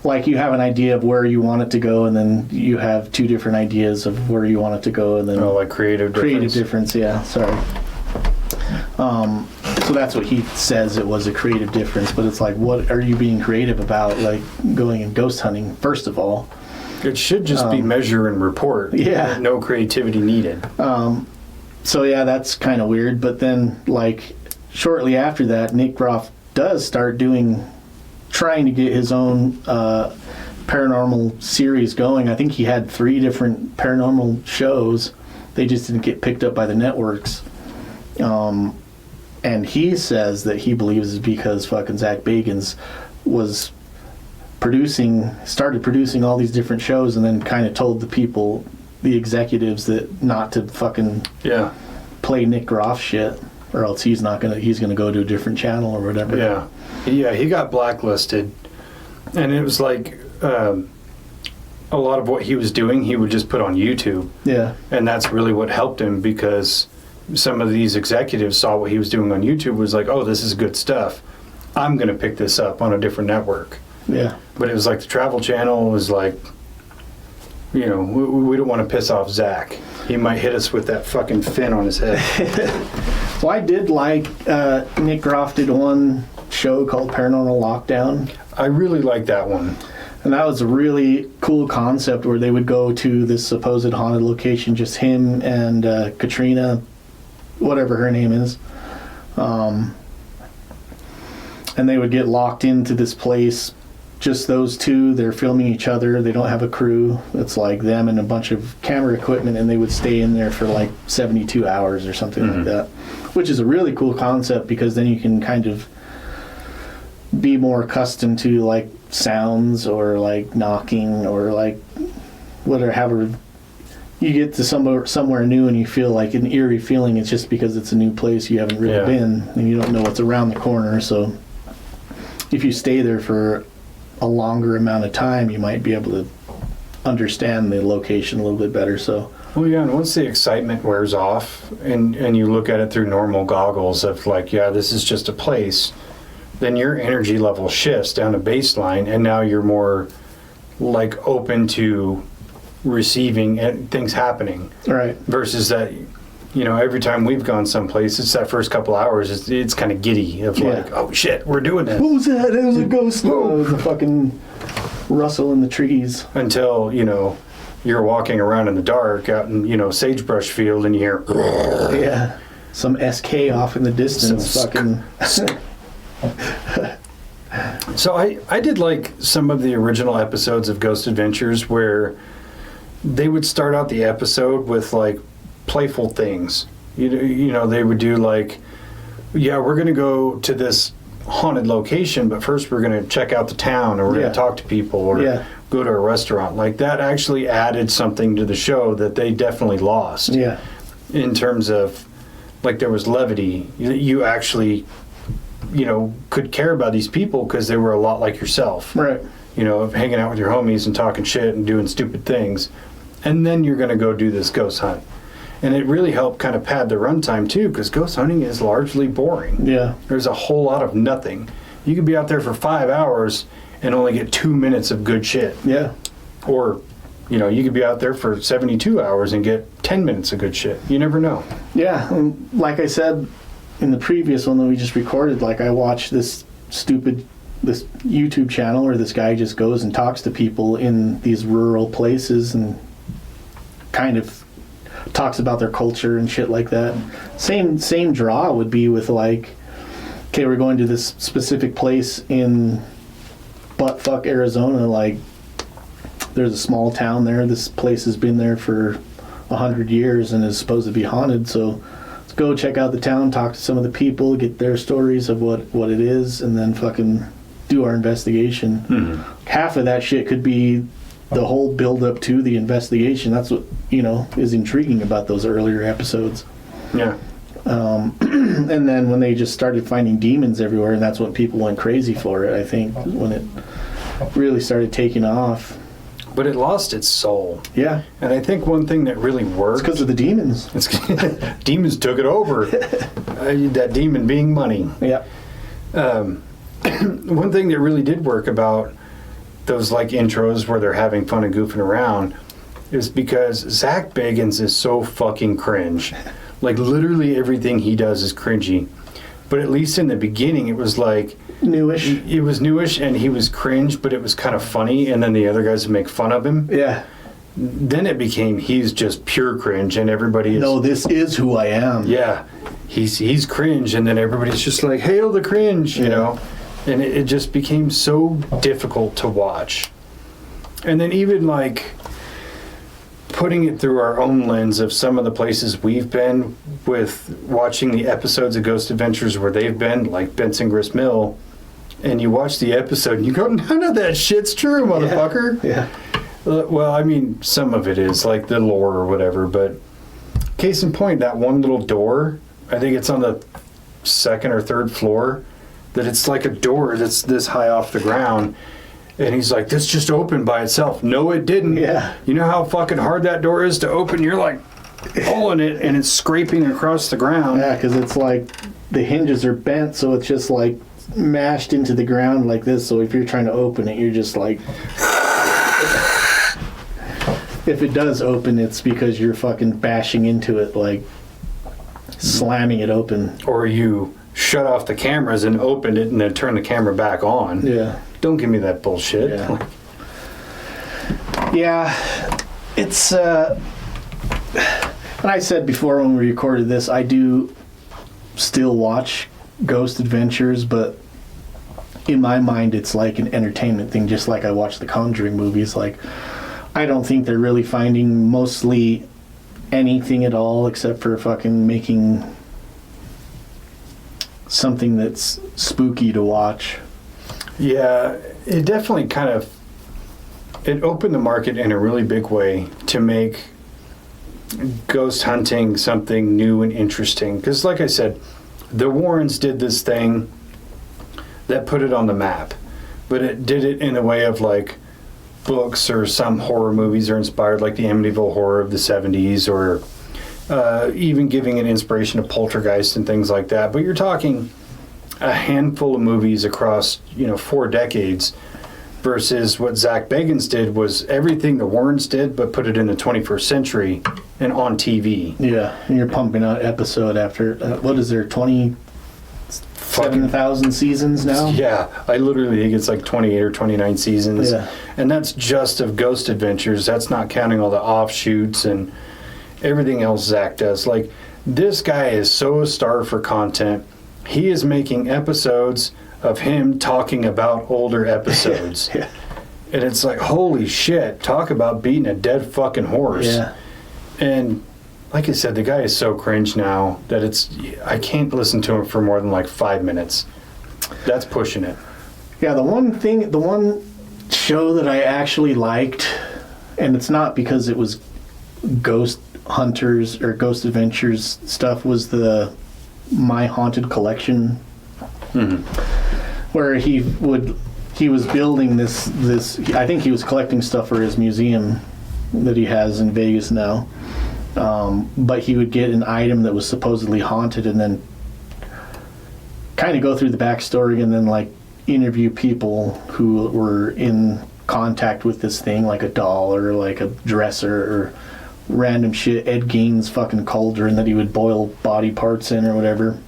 Like you have an idea of where you want it to go, and then you have two different ideas of where you want it to go, and then like creative difference. Yeah, sorry. So that's what he says. It was a creative difference, but it's like, what are you being creative about? Like going and ghost hunting, first of all. It should just be measure and report. Yeah. No creativity needed. So yeah, that's kind of weird. But then, like, shortly after that, Nick Groff does start trying to get his own paranormal series going. I think he had 3 different paranormal shows. They just didn't get picked up by the networks. And he says that he believes it's because fucking Zach Bagans was started producing all these different shows, and then kind of told the executives that not to fucking play Nick Groff shit, or else he's gonna go to a different channel or whatever. Yeah, he got blacklisted, and it was like a lot of what he was doing he would just put on YouTube. Yeah. And that's really what helped him, because some of these executives saw what he was doing on YouTube, was like, oh, this is good stuff. I'm going to pick this up on a different network. Yeah. But it was like the Travel Channel was like, you know, we don't want to piss off Zach. He might hit us with that fucking fin on his head. Well, I did like Nick Groff did one show called Paranormal Lockdown. I really like that one. And that was a really cool concept where they would go to this supposed haunted location, just him and Katrina, whatever her name is. And they would get locked into this place, just those two. They're filming each other. They don't have a crew. It's like them and a bunch of camera equipment, and they would stay in there for like 72 hours or something like that, which is a really cool concept because then you can kind of be more accustomed to like sounds or like knocking or like whatever. You get to somewhere new and you feel like an eerie feeling. It's just because it's a new place you haven't really been and you don't know what's around the corner. So if you stay there for a longer amount of time, you might be able to understand the location a little bit better. So well, yeah, and once the excitement wears off and you look at it through normal goggles of like, yeah, this is just a place, then your energy level shifts down to baseline, and now you're more like open to receiving things happening. Right. Versus that, you know, every time we've gone someplace, it's that first couple hours, it's kind of giddy of like, oh shit, we're doing this. What was that? It was a ghost. Oh, it was a fucking rustle in the trees. Until, you know, you're walking around in the dark out in, you know, sagebrush field and you hear, yeah, some SK off in the distance. So I did like some of the original episodes of Ghost Adventures where they would start out the episode with like playful things. You know, they would do like, yeah, we're going to go to this haunted location, but first we're going to check out the town, or we're going to talk to people, or go to a restaurant. Like that actually added something to the show that they definitely lost. Yeah. In terms of, like, there was levity. You actually, you know, could care about these people because they were a lot like yourself. Right. You know, of hanging out with your homies and talking shit and doing stupid things. And then you're going to go do this ghost hunt. And it really helped kind of pad the runtime, too, because ghost hunting is largely boring. Yeah. There's a whole lot of nothing. You could be out there for 5 hours and only get 2 minutes of good shit. Yeah. Or, you know, you could be out there for 72 hours and get 10 minutes of good shit. You never know. Yeah. And like I said in the previous one that we just recorded, like, I watched this YouTube channel where this guy just goes and talks to people in these rural places and kind of talks about their culture and shit like that. Same draw would be with, like, okay, we're going to this specific place in buttfuck Arizona. Like, there's a small town there. This place has been there for 100 years and is supposed to be haunted. So let's go check out the town, talk to some of the people, get their stories of what it is, and then fucking do our investigation. Mm-hmm. Half of that shit could be the whole build up to the investigation. That's what, you know, is intriguing about those earlier episodes. Yeah. And then when they just started finding demons everywhere, and that's when people went crazy for it, I think, when it really started taking off. But it lost its soul. Yeah. And I think one thing that really worked... It's because of the demons. Demons took it over. That demon being money. Yeah. One thing that really did work about those, like, intros where they're having fun and goofing around is because Zach Bagans is so fucking cringe. Like, literally everything he does is cringy. But at least in the beginning, it was like... Newish. It was newish, and he was cringe, but it was kind of funny, and then the other guys would make fun of him. Yeah. Then it became, he's just pure cringe, and everybody is... No, this is who I am. Yeah. He's cringe, and then everybody's just like, hail the cringe, you know? And it just became so difficult to watch. And then even, like, putting it through our own lens of some of the places we've been with watching the episodes of Ghost Adventures where they've been, like Benson Grist Mill, and you watch the episode and you go, none of that shit's true, motherfucker. Yeah. Well, I mean, some of it is, like the lore or whatever, but case in point, that one little door, I think it's on the second or third floor, that it's like a door that's this high off the ground. And he's like, this just opened by itself. No, it didn't. Yeah. You know how fucking hard that door is to open? You're like pulling it and it's scraping across the ground. Yeah, because it's like the hinges are bent, so it's just like mashed into the ground like this. So if you're trying to open it, you're just like. If it does open, it's because you're fucking bashing into it, like slamming it open. Or you shut off the cameras and opened it and then turn the camera back on. Yeah. Don't give me that bullshit. Yeah. Yeah. It's, and I said before when we recorded this, I do still watch Ghost Adventures, but in my mind, it's like an entertainment thing, just like I watch the Conjuring movies. Like, I don't think they're really finding mostly anything at all except for fucking making something that's spooky to watch. Yeah, it definitely kind of, it opened the market in a really big way to make ghost hunting something new and interesting. Because like I said, the Warrens did this thing that put it on the map, but it did it in a way of like, books or some horror movies are inspired, like the Amityville Horror of the 70s, or even giving an inspiration to Poltergeist and things like that. But you're talking a handful of movies across 4 decades, versus what Zach Bagans did was everything the Warrens did, but put it in the 21st century and on TV. Yeah, and you're pumping out episode after what is there 27,000 seasons now? Yeah, I literally think it's like 28 or 29 seasons. Yeah. And that's just of Ghost Adventures. That's not counting all the offshoots and everything else Zach does. Like, this guy is so starved for content. He is making episodes of him talking about older episodes. Yeah. And it's like, holy shit, talk about beating a dead fucking horse. Yeah. And like I said, the guy is so cringe now that I can't listen to him for more than like 5 minutes. That's pushing it. Yeah, the one show that I actually liked, and it's not because it was Ghost Hunters or Ghost Adventures stuff, was the My Haunted Collection, where he was building this. I think he was collecting stuff for his museum that he has in Vegas now. But he would get an item that was supposedly haunted and then kind of go through the backstory and then like interview people who were in contact with this thing, like a doll or like a dresser or random shit. Ed Gein's fucking cauldron that he would boil body parts in or whatever.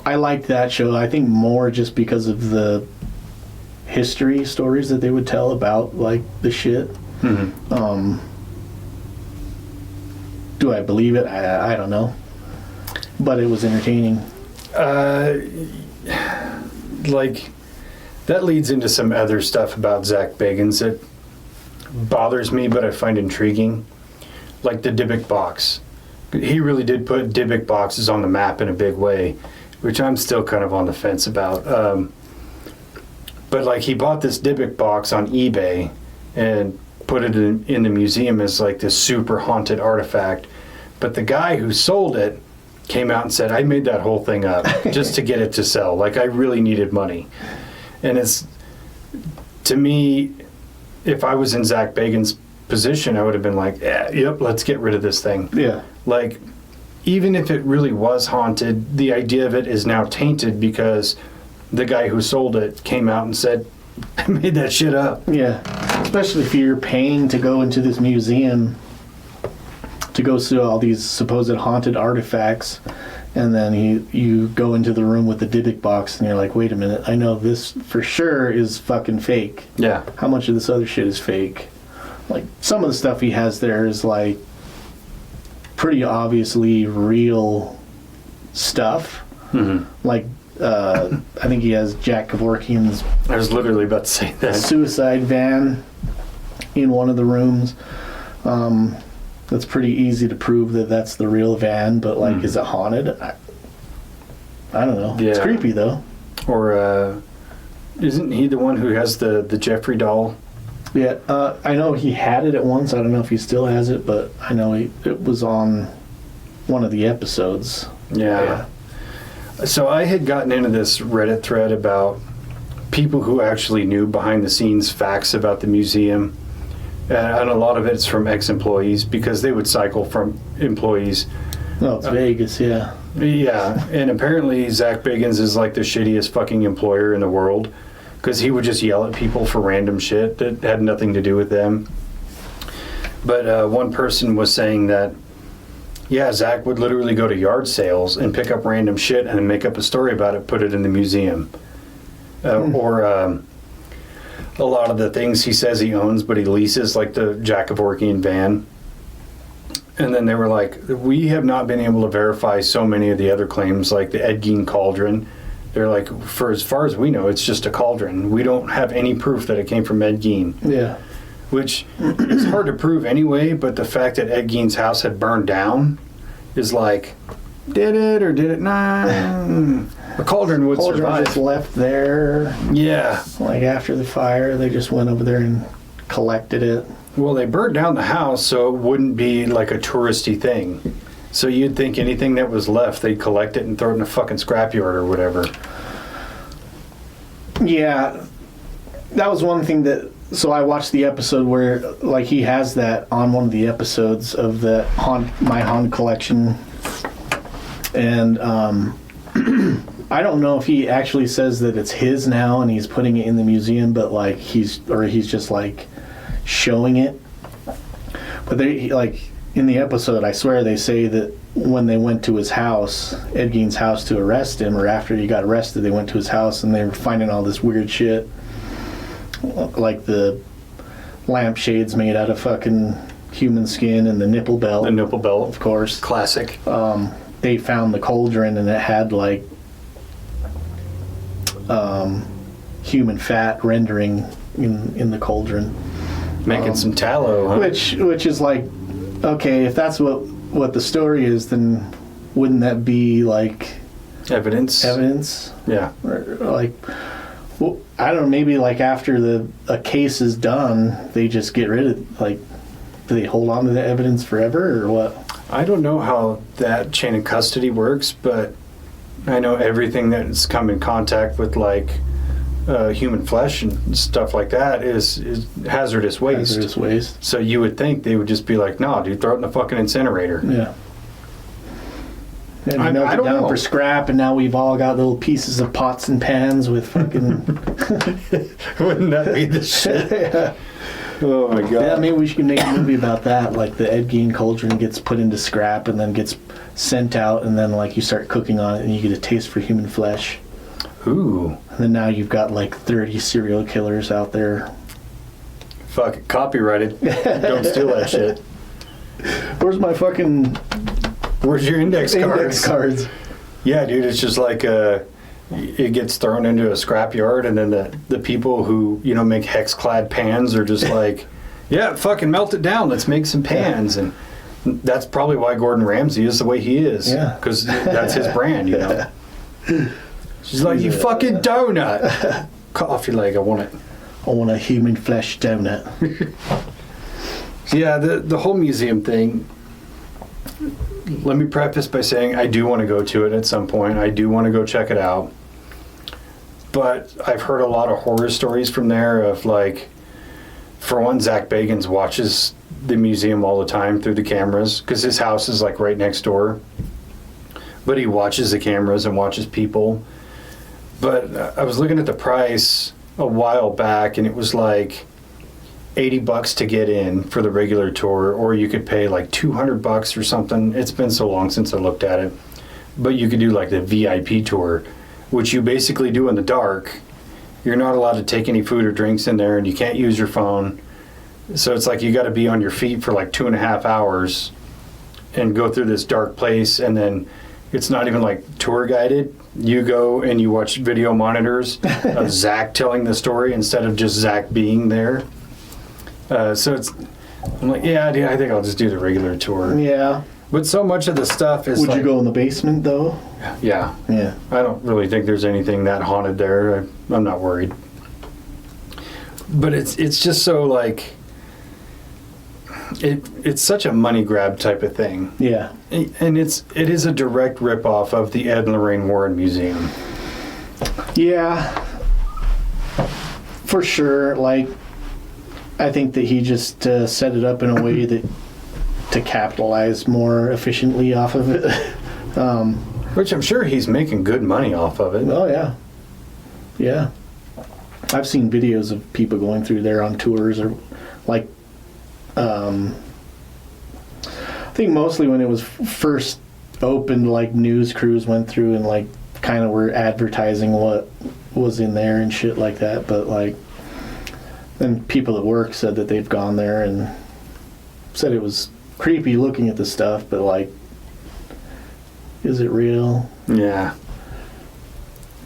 I liked that show, I think, more just because of the history stories that they would tell about like the shit. Do I believe it? I don't know. But it was entertaining. Like, that leads into some other stuff about Zach Bagans that bothers me, but I find intriguing. Like the Dybbuk box. He really did put Dybbuk boxes on the map in a big way, which I'm still kind of on the fence about. But like, he bought this Dybbuk box on eBay and put it in the museum as like this super haunted artifact. But the guy who sold it came out and said, I made that whole thing up just to get it to sell. Like, I really needed money. And it's, to me, if I was in Zach Bagans' position, I would have been like, yep, let's get rid of this thing. Yeah. Like, even if it really was haunted, the idea of it is now tainted because the guy who sold it came out and said, I made that shit up. Yeah. Especially if you're paying to go into this museum to go see all these supposed haunted artifacts, and then you go into the room with the Dybbuk box and you're like, wait a minute, I know this for sure is fucking fake. Yeah. How much of this other shit is fake? Like, some of the stuff he has there is like pretty obviously real stuff. Like, I think he has Jack Kevorkian's I was literally about to say that. suicide van in one of the rooms. That's pretty easy to prove that that's the real van, but like, is it haunted? I don't know. Yeah. It's creepy though. Or isn't he the one who has the Jeffrey doll? Yeah, I know he had it at once. I don't know if he still has it, but I know it was on one of the episodes. Yeah. So I had gotten into this Reddit thread about people who actually knew behind the scenes facts about the museum, And a lot of it's from ex-employees because they would cycle from employees. No, it's Vegas, yeah. Yeah, and apparently Zach Bagans is like the shittiest fucking employer in the world because he would just yell at people for random shit that had nothing to do with them. But one person was saying that, yeah, Zach would literally go to yard sales and pick up random shit and then make up a story about it, put it in the museum. Or a lot of the things he says he owns, but he leases, like the Jack Kevorkian van. And then they were like, we have not been able to verify so many of the other claims, like the Ed Gein cauldron. They're like, for as far as we know, it's just a cauldron. We don't have any proof that it came from Ed Gein. Yeah. Which is hard to prove anyway, but the fact that Ed Gein's house had burned down is like, did it or did it not? A cauldron would survive. Just left there. Yeah. Like after the fire, they just went over there and collected it. Well, they burned down the house so it wouldn't be like a touristy thing. So you'd think anything that was left, they'd collect it and throw it in a fucking scrapyard or whatever. Yeah. That was one thing that... So I watched the episode where, like, he has that on one of the episodes of the My Han collection. And I don't know if he actually says that it's his now and he's putting it in the museum, but, like, he's just, like, showing it. But they, like, in the episode, I swear they say that when they went to his house, Ed Gein's house, to arrest him, or after he got arrested, they went to his house and they were finding all this weird shit. Like the lampshades made out of fucking human skin and the nipple belt. The nipple belt, of course. Classic. They found the cauldron and it had like human fat rendering in the cauldron. Making some tallow, huh? Which is like, okay, if that's what the story is, then wouldn't that be like evidence? Yeah. Or like, well, I don't know, maybe like after a case is done, they just get rid of, like, do they hold on to the evidence forever or what? I don't know how that chain of custody works, but I know everything that's come in contact with like human flesh and stuff like that is hazardous waste. Hazardous waste. So you would think they would just be like, no, dude, throw it in the fucking incinerator. Yeah. And we melt it down for scrap, and now we've all got little pieces of pots and pans with fucking... Wouldn't that be the shit? Yeah. Oh my god. Yeah, maybe we should make a movie about that. Like the Ed Gein cauldron gets put into scrap and then gets sent out, and then like you start cooking on it and you get a taste for human flesh. Ooh. And then now you've got like 30 serial killers out there. Fuck it, copyrighted. Don't steal that shit. Where's my fucking... Where's your index cards? Index cards. Yeah, dude, it's just like it gets thrown into a scrapyard, and then the people who, you know, make hex-clad pans are just like, yeah, fucking melt it down. Let's make some pans. And that's probably why Gordon Ramsay is the way he is. Yeah. Because that's his brand, you know. She's like, you fucking donut. Cut off your leg. I want it. I want a human flesh donut. Yeah, the whole museum thing, let me preface by saying I do want to go to it at some point. I do want to go check it out. But I've heard a lot of horror stories from there of like, for one, Zach Bagans watches the museum all the time through the cameras because his house is like right next door. But he watches the cameras and watches people. But I was looking at the price a while back, and it was like $80 to get in for the regular tour, or you could pay like $200 or something. It's been so long since I looked at it. But you could do like the VIP tour, which you basically do in the dark. You're not allowed to take any food or drinks in there, and you can't use your phone. So it's like you got to be on your feet for like 2.5 hours and go through this dark place, and then it's not even like tour guided. You go and you watch video monitors of Zach telling the story instead of just Zach being there. So I'm like, yeah, dude, I think I'll just do the regular tour. Yeah. But so much of the stuff is Would like, you go in the basement, though? Yeah. Yeah. I don't really think there's anything that haunted there. I'm not worried. But it's just so like, it's such a money grab type of thing. Yeah. And it is a direct ripoff of the Ed and Lorraine Warren Museum. Yeah. For sure. Like, I think that he just set it up in a way that to capitalize more efficiently off of it. Which I'm sure he's making good money off of it. Oh yeah, yeah. I've seen videos of people going through there on tours, or like, I think mostly when it was first opened, like news crews went through and like kind of were advertising what was in there and shit like that. But like, then people at work said that they've gone there and said it was creepy looking at the stuff, but like, is it real? Yeah.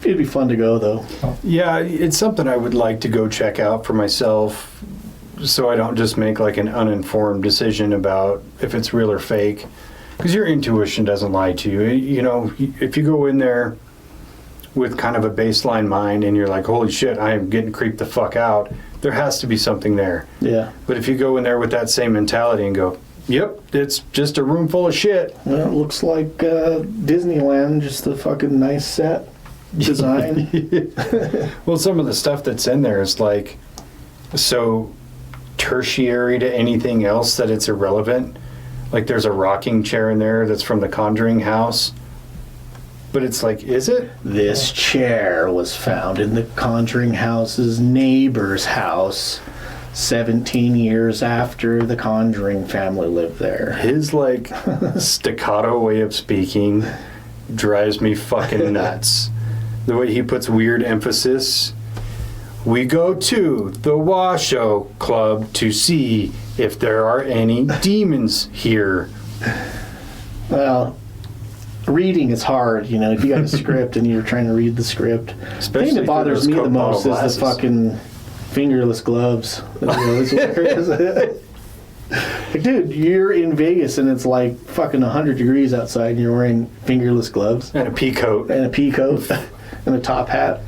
It'd be fun to go though. Yeah, it's something I would like to go check out for myself, so I don't just make like an uninformed decision about if it's real or fake. Because your intuition doesn't lie to you. You know, if you go in there with kind of a baseline mind and you're like, holy shit, I am getting creeped the fuck out, there has to be something there. Yeah. But if you go in there with that same mentality and go, yep, it's just a room full of shit. Well, it looks like Disneyland, just a fucking nice set design. Well, some of the stuff that's in there is like so tertiary to anything else that it's irrelevant. Like there's a rocking chair in there that's from the Conjuring house. But it's like, is it? This chair was found in the Conjuring house's neighbor's house 17 years after the Conjuring family lived there. His like staccato way of speaking drives me fucking nuts. The way he puts weird emphasis. We go to the Washoe Club to see if there are any demons here. Well, reading is hard, you know. If you got a script and you're trying to read the script, the thing that bothers me the most is the fucking fingerless gloves. Like, dude, you're in Vegas and it's like fucking 100 degrees outside and you're wearing fingerless gloves And a pea coat. and a pea coat and a top hat.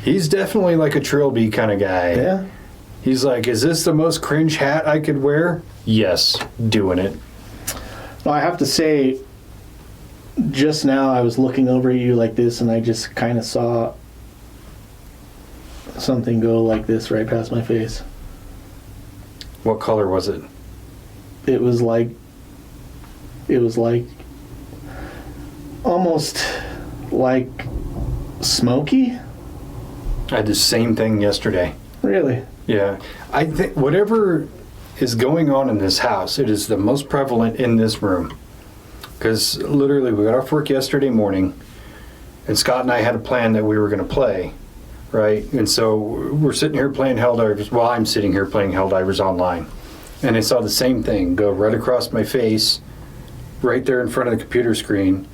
He's definitely like a trilby kind of guy. Yeah. He's like, is this the most cringe hat I could wear? Yes, doing it. Well, I have to say, just now I was looking over at you like this and I just kind of saw something go like this right past my face. What color was it? It was like almost like smoky. I had the same thing yesterday. Really? Yeah. I think whatever is going on in this house, it is the most prevalent in this room. Because literally we got off work yesterday morning and Scott and I had a plan that we were going to play, right? And so we're sitting here playing Helldivers. Well, I'm sitting here playing Helldivers online. And I saw the same thing go right across my face, right there in front of the computer screen.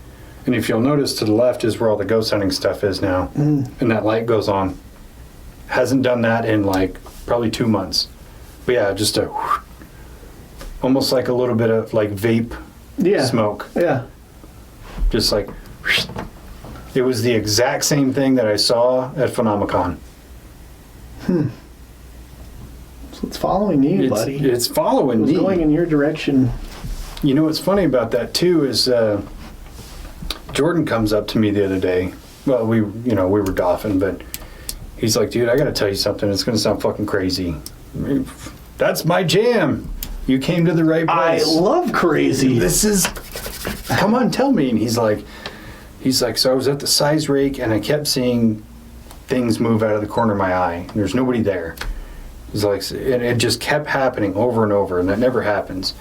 And if you'll notice, to the left is where all the ghost hunting stuff is now. And that light goes on. Hasn't done that in like probably 2 months. But yeah, just a almost like a little bit of like vape smoke. Yeah. Just like it was the exact same thing that I saw at Phenomicon. So it's following you, buddy. It's following me. It's going in your direction. You know what's funny about that too is Jordan comes up to me the other day. Well, we were golfing, but he's like, dude, I got to tell you something. It's going to sound fucking crazy. That's my jam. You came to the right place. I love crazy. This is, come on, tell me. And he's like, so I was at the size rake and I kept seeing things move out of the corner of my eye. And there's nobody there. He's like, and it just kept happening over and over, and that never happens.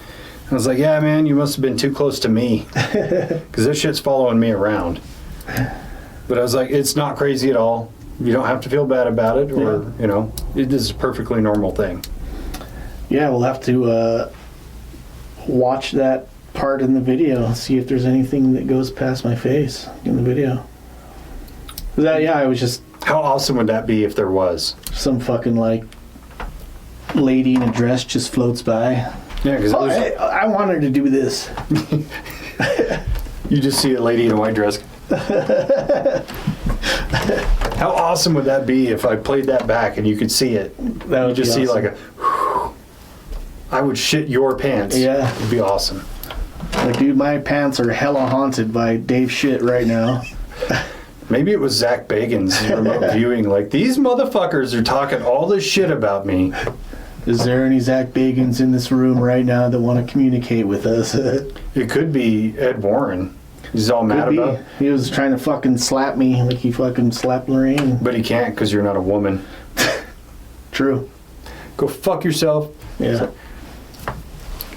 I was like, yeah, man, you must have been too close to me. Because this shit's following me around. But I was like, it's not crazy at all. You don't have to feel bad about it, or, it is a perfectly normal thing. Yeah, we'll have to watch that part in the video, see if there's anything that goes past my face in the video. I was just... How awesome would that be if there was? Some fucking, like, lady in a dress just floats by. Yeah, because I want her to do this. You just see a lady in a white dress. How awesome would that be if I played that back and you could see it? That would you just be see awesome. like I would shit your pants. Yeah. It'd be awesome. Like, dude, my pants are hella haunted by Dave shit right now. Maybe it was Zach Bagans remote viewing. Like, these motherfuckers are talking all this shit about me. Is there any Zach Bagans in this room right now that want to communicate with us? It could be Ed Warren. He's all mad about. He was trying to fucking slap me like he fucking slapped Lorraine. But he can't because you're not a woman. True. Go fuck yourself. Yeah.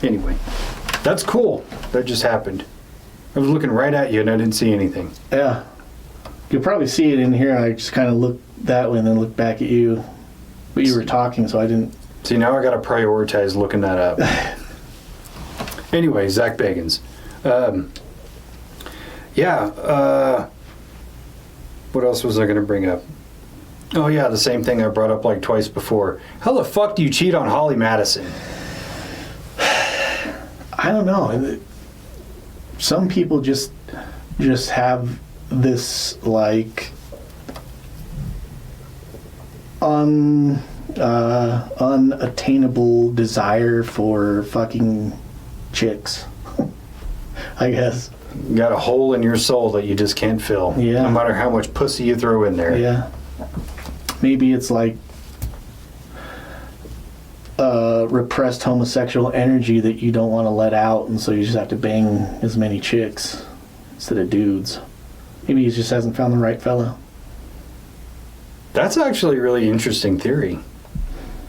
Anyway, that's cool. That just happened. I was looking right at you and I didn't see anything. Yeah. You'll probably see it in here. I just kind of looked that way and then looked back at you. But you were talking, so I didn't. See, now I got to prioritize looking that up. Anyway, Zach Bagans. What else was I going to bring up? Oh, yeah, the same thing I brought up like twice before. How the fuck do you cheat on Holly Madison? I don't know. Some people just have this like unattainable desire for fucking chicks. I guess. You got a hole in your soul that you just can't fill. Yeah. No matter how much pussy you throw in there. Yeah. Maybe it's like repressed homosexual energy that you don't want to let out, and so you just have to bang as many chicks instead of dudes. Maybe he just hasn't found the right fellow. That's actually a really interesting theory.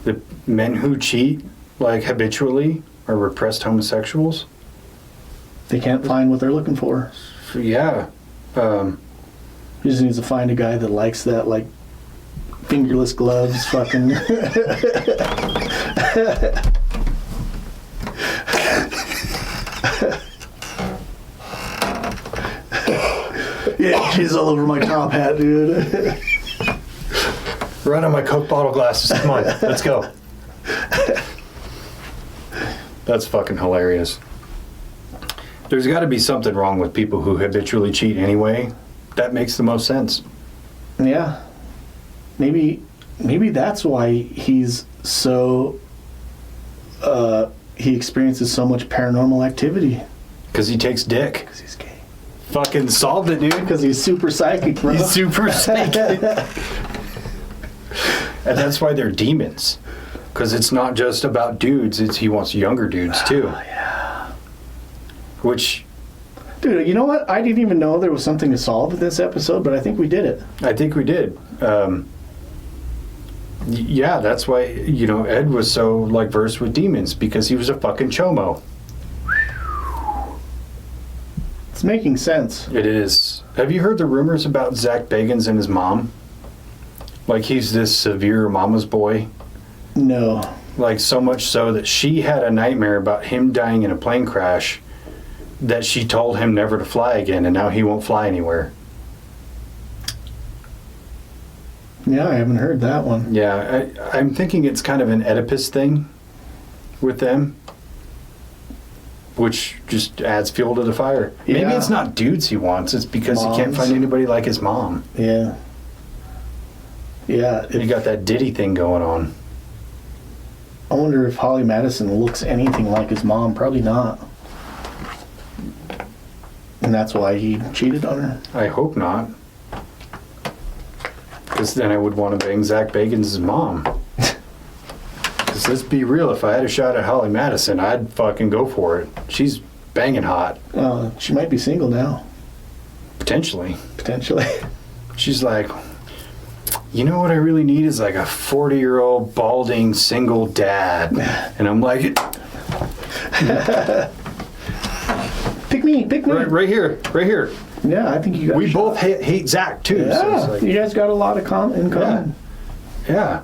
The men who cheat, like habitually, are repressed homosexuals. They can't find what they're looking for. Yeah. He just needs to find a guy that likes that, like, fingerless gloves, fucking. Yeah, she's all over my top hat, dude. Run on my Coke bottle glasses. Come on, let's go. That's fucking hilarious. There's got to be something wrong with people who habitually cheat anyway. That makes the most sense. Yeah. Maybe that's why he's so he experiences so much paranormal activity. Because he takes dick. Because he's gay. Fucking solved it, dude. Because he's super psychic, bro. He's super psychic. And that's why they're demons. Because it's not just about dudes, he wants younger dudes too. Oh, yeah. Which... Dude, you know what? I didn't even know there was something to solve in this episode, but I think we did it. I think we did. Yeah, that's why, Ed was so, versed with demons, because he was a fucking chomo. It's making sense. It is. Have you heard the rumors about Zach Bagans and his mom? Like, he's this severe mama's boy? No. Like, so much so that she had a nightmare about him dying in a plane crash that she told him never to fly again, and now he won't fly anywhere. Yeah, I haven't heard that one. Yeah, I'm thinking it's kind of an Oedipus thing with them, which just adds fuel to the fire. Yeah. Maybe it's not dudes he wants, it's because he can't Moms. find anybody like his mom. Yeah. Yeah. You got that Diddy thing going on. I wonder if Holly Madison looks anything like his mom. Probably not. And that's why he cheated on her. I hope not. Because then I would want to bang Zach Bagans' mom. Because let's be real, if I had a shot at Holly Madison, I'd fucking go for it. She's banging hot. She might be single now. Potentially. Potentially. She's like, you know what I really need is like a 40-year-old balding single dad. And I'm like, Pick me. right here. Yeah, I think you got We both hate Zach too. Yeah, So it's like, you guys got a lot in common. yeah.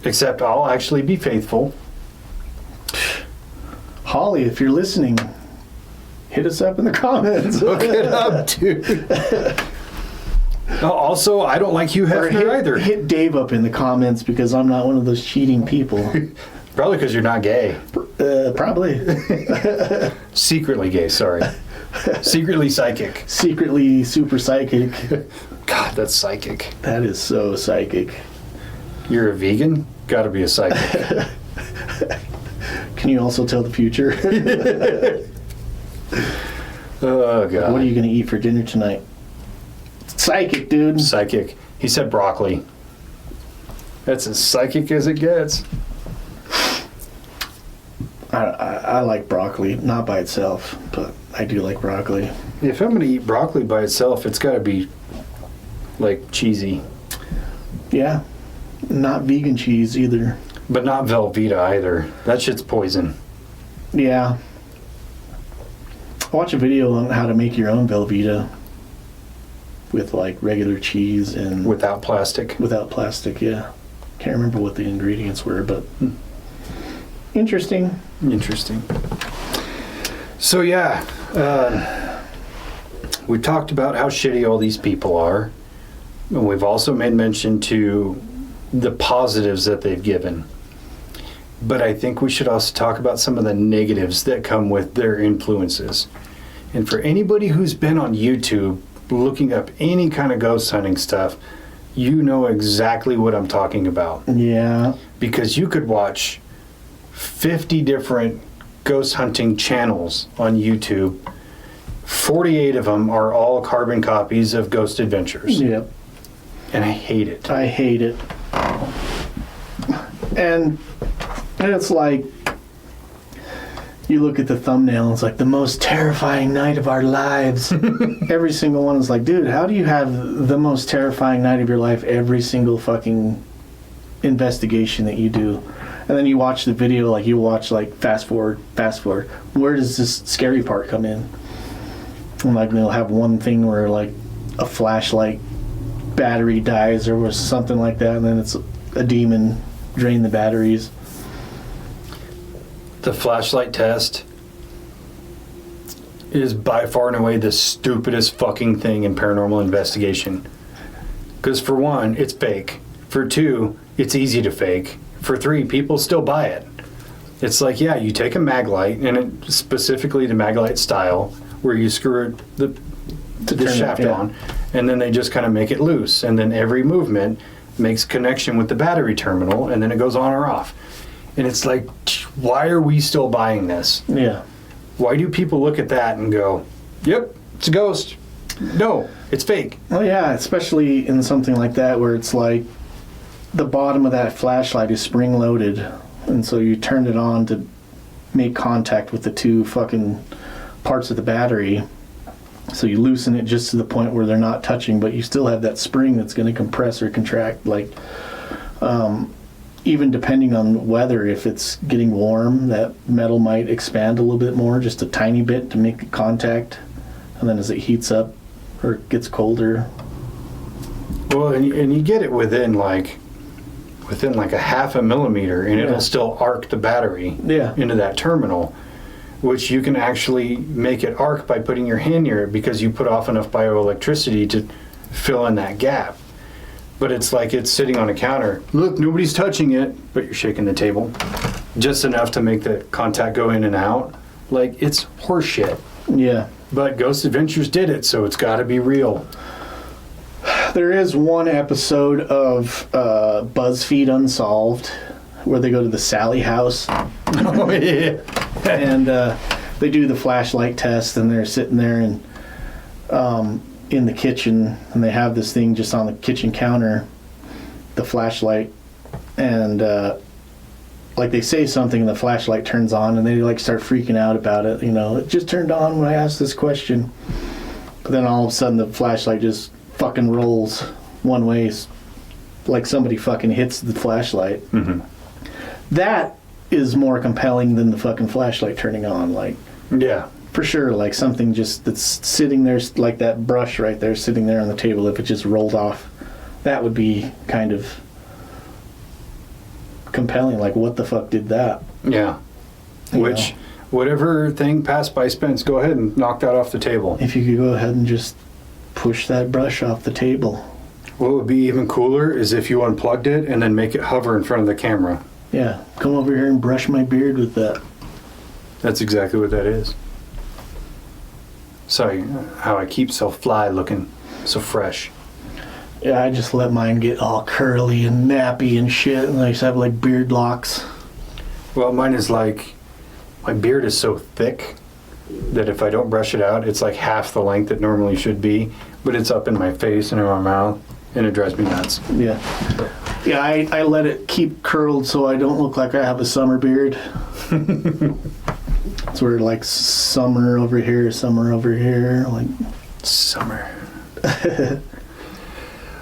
Except I'll actually be faithful. Holly, if you're listening, hit us up in the comments. Look it up, dude. Also, I don't like Hugh Hefner either. Hit Dave up in the comments because I'm not one of those cheating people. Probably because you're not gay. Probably. Secretly gay, sorry. Secretly psychic. Secretly super psychic. God, that's psychic. That is so psychic. You're a vegan? Gotta be a psychic. Can you also tell the future? Oh, God. What are you going to eat for dinner tonight? Psychic, dude. Psychic. He said broccoli. That's as psychic as it gets. I like broccoli, not by itself, but I do like broccoli. If I'm going to eat broccoli by itself, it's got to be, like, cheesy. Yeah. Not vegan cheese either. But not Velveeta either. That shit's poison. Yeah. Watch a video on how to make your own Velveeta with, like, regular cheese and... Without plastic. Without plastic, yeah. Can't remember what the ingredients were, but... Interesting. So, yeah. We talked about how shitty all these people are. And we've also made mention to the positives that they've given. But I think we should also talk about some of the negatives that come with their influences. And for anybody who's been on YouTube looking up any kind of ghost hunting stuff, you know exactly what I'm talking about. Yeah. Because you could watch 50 different ghost hunting channels on YouTube. 48 of them are all carbon copies of Ghost Adventures. Yep. And I hate it. I hate it. And it's like, you look at the thumbnail, it's like the most terrifying night of our lives. Every single one is like, dude, how do you have the most terrifying night of your life every single fucking investigation that you do? And then you watch the video, like you watch like fast forward. Where does this scary part come in? And like they'll have one thing where like a flashlight battery dies or something like that, and then it's a demon drain the batteries. The flashlight test is by far and away the stupidest fucking thing in paranormal investigation. Because for one, it's fake. For two, it's easy to fake. For three, people still buy it. It's like, yeah, you take a mag light, and it, specifically the mag light style, where you screw the shaft on, and then they just kind of make it loose, and then every movement makes connection with the battery terminal, and then it goes on or off. And it's like, why are we still buying this? Yeah. Why do people look at that and go, yep, it's a ghost? No, it's fake. Well, yeah, especially in something like that where it's like the bottom of that flashlight is spring-loaded, and so you turned it on to make contact with the two fucking parts of the battery. So you loosen it just to the point where they're not touching, but you still have that spring that's going to compress or contract. Like, even depending on weather, if it's getting warm, that metal might expand a little bit more, just a tiny bit to make contact. And then as it heats up or gets colder. Well, and you get it within like a half a millimeter, and it'll still arc the battery into that terminal, which you can actually make it arc by putting your hand near it because you put off enough bioelectricity to fill in that gap. But it's like it's sitting on a counter. Look, nobody's touching it, but you're shaking the table just enough to make the contact go in and out. Like, it's horseshit. Yeah. But Ghost Adventures did it, so it's got to be real. There is one episode of BuzzFeed Unsolved where they go to the Sally house. Oh, yeah. And they do the flashlight test, and they're sitting there and in the kitchen, and they have this thing just on the kitchen counter, the flashlight, and like they say something and the flashlight turns on, and they like start freaking out about it. You know, it just turned on when I asked this question. But then all of a sudden the flashlight just fucking rolls one way, like somebody fucking hits the flashlight. Mm-hmm. That is more compelling than the fucking flashlight turning on. Like, yeah, for sure. Like something just that's sitting there, like that brush right there sitting there on the table, if it just rolled off, that would be kind of compelling. Like, what the fuck did that? Yeah. Which, whatever thing passed by Spence, go ahead and knock that off the table. If you could go ahead and just push that brush off the table. What would be even cooler is if you unplugged it and then make it hover in front of the camera. Yeah, come over here and brush my beard with that. That's exactly what that is. Sorry, how I keep so fly looking, so fresh. Yeah, I just let mine get all curly and nappy and shit, and I just have like beard locks. Well, mine is like, my beard is so thick that if I don't brush it out, it's like half the length it normally should be, but it's up in my face and in my mouth, and it drives me nuts. Yeah. Yeah, I let it keep curled so I don't look like I have a summer beard. It's where like summer over here, like summer.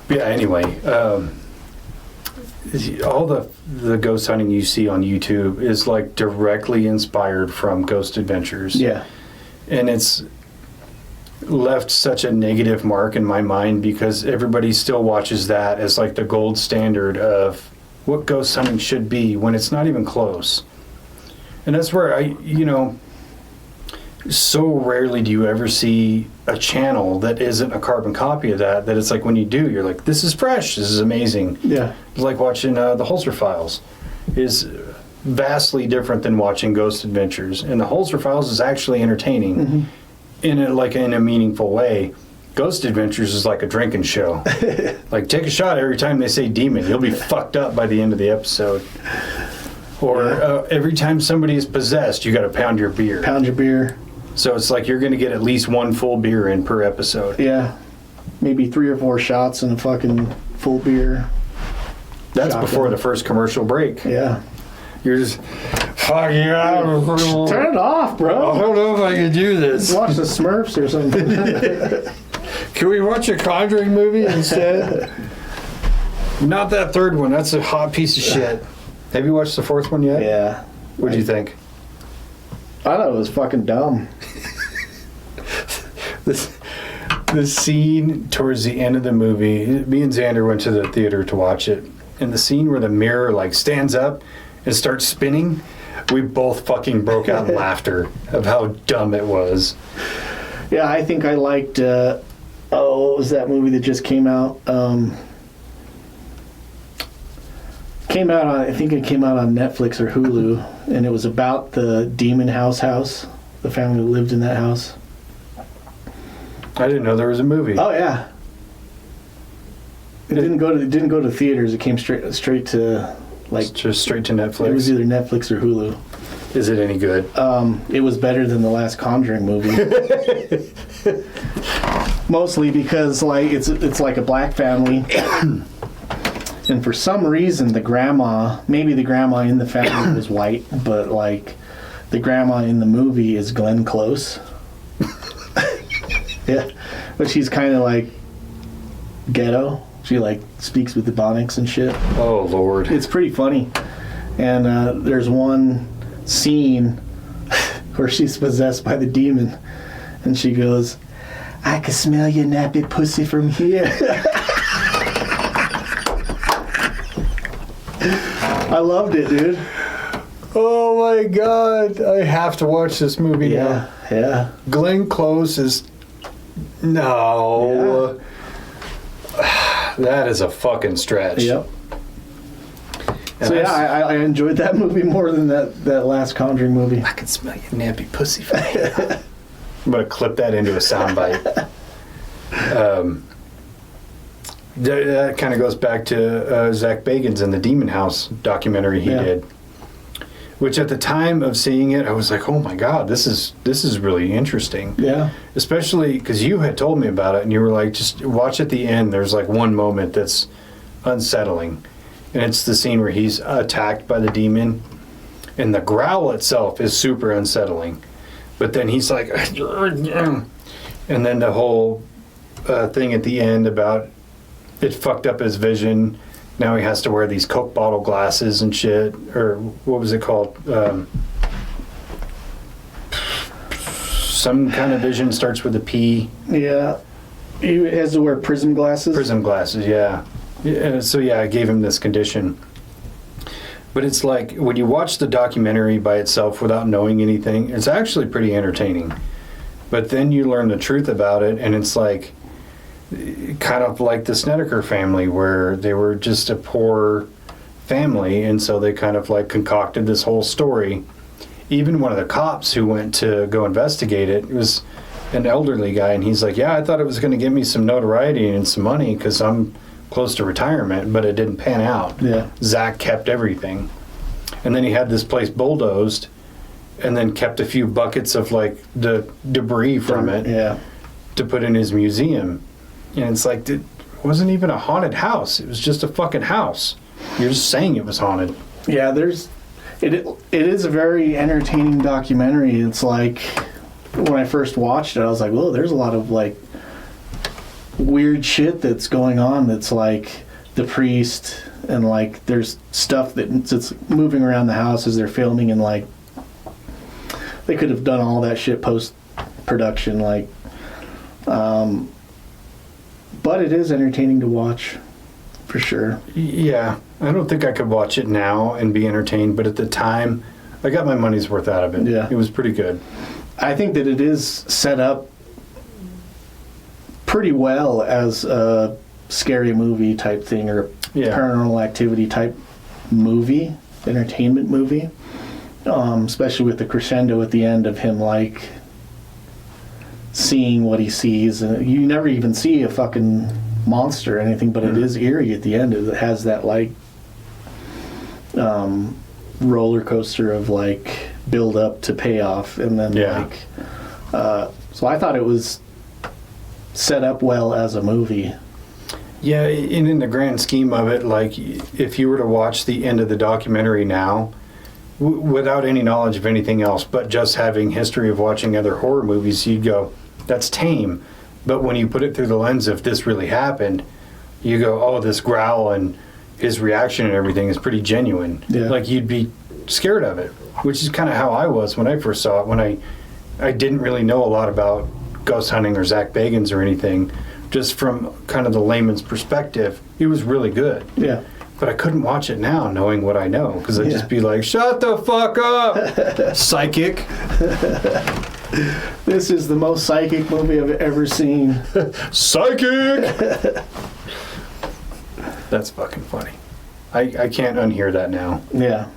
Yeah, anyway, all the ghost hunting you see on YouTube is like directly inspired from Ghost Adventures. Yeah. And it's left such a negative mark in my mind because everybody still watches that as like the gold standard of what ghost hunting should be when it's not even close. And that's where so rarely do you ever see a channel that isn't a carbon copy of that it's like when you do, you're like, this is fresh, this is amazing. Yeah. It's like watching the Holzer Files is vastly different than watching Ghost Adventures. And the Holzer Files is actually entertaining in a meaningful way. Ghost Adventures is like a drinking show. Like, take a shot every time they say demon. You'll be fucked up by the end of the episode. Or every time somebody is possessed, you got to pound your beer. Pound your beer. So it's like you're going to get at least one full beer in per episode. Yeah. Maybe 3 or 4 shots and a fucking full beer. That's before the first commercial break. Yeah. You're just, fuck yeah. Turn it off, bro. I don't know if I can do this. Watch the Smurfs or something. Can we watch a Conjuring movie instead? Not that third one. That's a hot piece of shit. Have you watched the 4th one yet? Yeah. What'd you think? I thought it was fucking dumb. The scene towards the end of the movie, me and Xander went to the theater to watch it, and the scene where the mirror like stands up and starts spinning, we both fucking broke out in laughter of how dumb it was. Yeah, I think I liked, what was that movie that just came out? I think it came out on Netflix or Hulu, and it was about the demon house, the family that lived in that house. I didn't know there was a movie. Oh yeah. It didn't go to theaters. It came straight to like just straight to Netflix. It was either Netflix or Hulu. Is it any good? It was better than the last Conjuring movie. Mostly because like it's like a black family. And for some reason, maybe the grandma in the family was white, but like the grandma in the movie is Glenn Close. Yeah, but she's kind of like ghetto. She like speaks with Ebonics and shit. Oh Lord, it's pretty funny. And there's one scene where she's possessed by the demon, and she goes, "I can smell your nappy pussy from here." I loved it, dude. Oh my God, I have to watch this movie now. Yeah. Glenn Close is no. Yeah. That is a fucking stretch. Yep. And so I enjoyed that movie more than that last Conjuring movie. I can smell your nappy pussy from here. I'm gonna clip that into a soundbite. That kind of goes back to Zach Bagans and the Demon House documentary he did, which at the time of seeing it, I was like, "Oh my God, this is really interesting." Yeah. Especially because you had told me about it, and you were like, "Just watch at the end." There's like one moment that's unsettling, and it's the scene where he's attacked by the demon, and the growl itself is super unsettling, but then he's like, and then the whole thing at the end about it fucked up his vision. Now he has to wear these Coke bottle glasses and shit. Or what was it called? Some kind of vision starts with a P. Yeah. He has to wear prism glasses. Prism glasses, yeah. So I gave him this condition. But it's like, when you watch the documentary by itself without knowing anything, it's actually pretty entertaining. But then you learn the truth about it, and it's like, kind of like the Snedeker family, where they were just a poor family, and so they kind of like concocted this whole story. Even one of the cops who went to go investigate it was an elderly guy, and he's like, "Yeah, I thought it was going to give me some notoriety and some money because I'm close to retirement, but it didn't pan out." Yeah. Zach kept everything, and then he had this place bulldozed, and then kept a few buckets of like the debris from it Yeah. to put in his museum. And it's like, it wasn't even a haunted house. It was just a fucking house. You're just saying it was haunted. Yeah, it is a very entertaining documentary. It's like, when I first watched it, I was like, whoa, there's a lot of like weird shit that's going on. That's like the priest, and like there's stuff that's moving around the house as they're filming, and like they could have done all that shit post production, like. But it is entertaining to watch, for sure. Yeah, I don't think I could watch it now and be entertained, but at the time, I got my money's worth out of it. Yeah. It was pretty good. I think that it is set up pretty well as a scary movie type thing, or paranormal activity type movie, entertainment movie. Especially with the crescendo at the end of him, like, seeing what he sees. And you never even see a fucking monster or anything, but it is eerie at the end. It has that, like, roller coaster of, like, build up to payoff, and then like so I thought it was set up well as a movie. Yeah, and in the grand scheme of it, like, if you were to watch the end of the documentary now without any knowledge of anything else but just having history of watching other horror movies, you'd go, that's tame. But when you put it through the lens of this really happened, you go, oh, this growl and his reaction and everything is pretty genuine. Like, you'd be scared of it, which is kind of how I was when I first saw it, when I didn't really know a lot about ghost hunting or Zach Bagans or anything. Just from kind of the layman's perspective, it was really good. Yeah. But I couldn't watch it now knowing what I know, because I'd just be like, shut the fuck up, psychic. This is the most psychic movie I've ever seen. Psychic! That's fucking funny. I can't unhear that now. Yeah.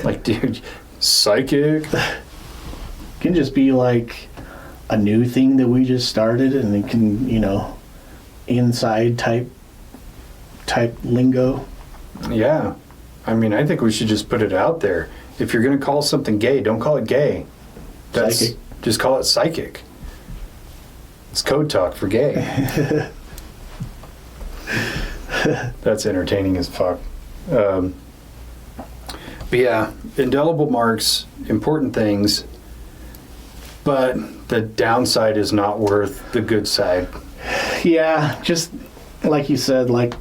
Like, dude, psychic? Can just be like a new thing that we just started, and it can, inside type lingo. Yeah. I mean, I think we should just put it out there. If you're going to call something gay, don't call it gay. Psychic. Just call it psychic. It's code talk for gay. That's entertaining as fuck. But yeah, indelible marks, important things, but the downside is not worth the good side. Yeah, just like you said, like,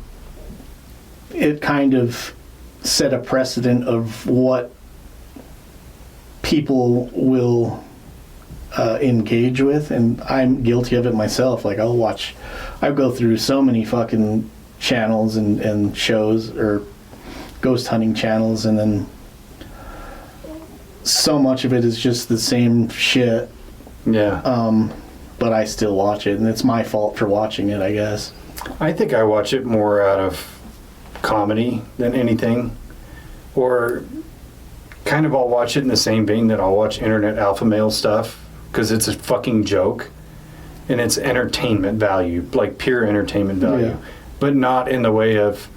it kind of set a precedent of what people will engage with, and I'm guilty of it myself. Like, I go through so many fucking channels and shows, or ghost hunting channels, and then so much of it is just the same shit. Yeah. But I still watch it, and it's my fault for watching it, I guess. I think I watch it more out of comedy than anything, or kind of I'll watch it in the same vein that I'll watch internet alpha male stuff, because it's a fucking joke and it's entertainment value, like pure entertainment value, but not in the way of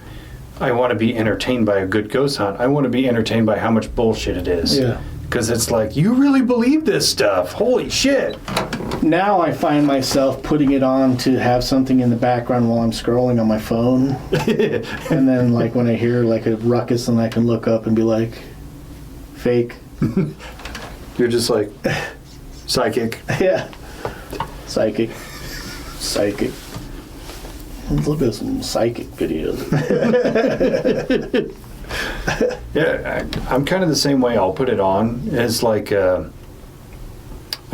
I want to be entertained by a good ghost hunt. I want to be entertained by how much bullshit it is. Yeah. Because it's like, you really believe this stuff? Holy shit. Now I find myself putting it on to have something in the background while I'm scrolling on my phone. And then, like, when I hear, like, a ruckus, and I can look up and be like, fake. You're just like, psychic. Yeah. Psychic. Let's look at some psychic videos. Yeah, I'm kind of the same way. I'll put it on. It's like, I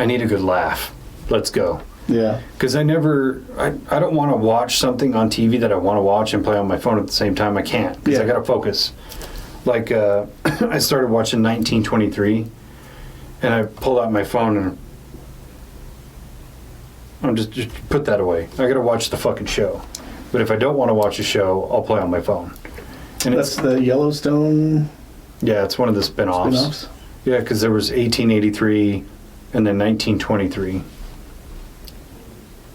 need a good laugh. Let's go. Yeah. Because I don't want to watch something on TV that I want to watch and play on my phone at the same time. I can't, because I got to focus. Like, I started watching 1923, and I pulled out my phone, and I'm just put that away. I got to watch the fucking show. But if I don't want to watch a show, I'll play on my phone. And that's the Yellowstone. Yeah, it's one of the spin-offs. Yeah, because there was 1883 and then 1923.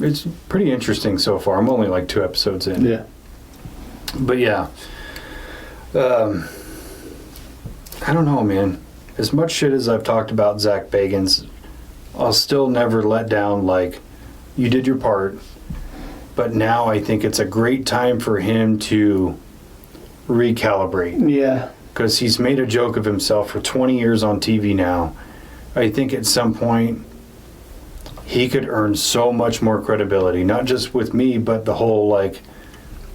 It's pretty interesting so far. I'm only like 2 episodes in. Yeah. But yeah. I don't know, man. As much shit as I've talked about Zach Bagans, I'll still never let down, like, you did your part. but now I think it's a great time for him to recalibrate. Yeah. Because he's made a joke of himself for 20 years on TV now. I think at some point he could earn so much more credibility, not just with me, but the whole like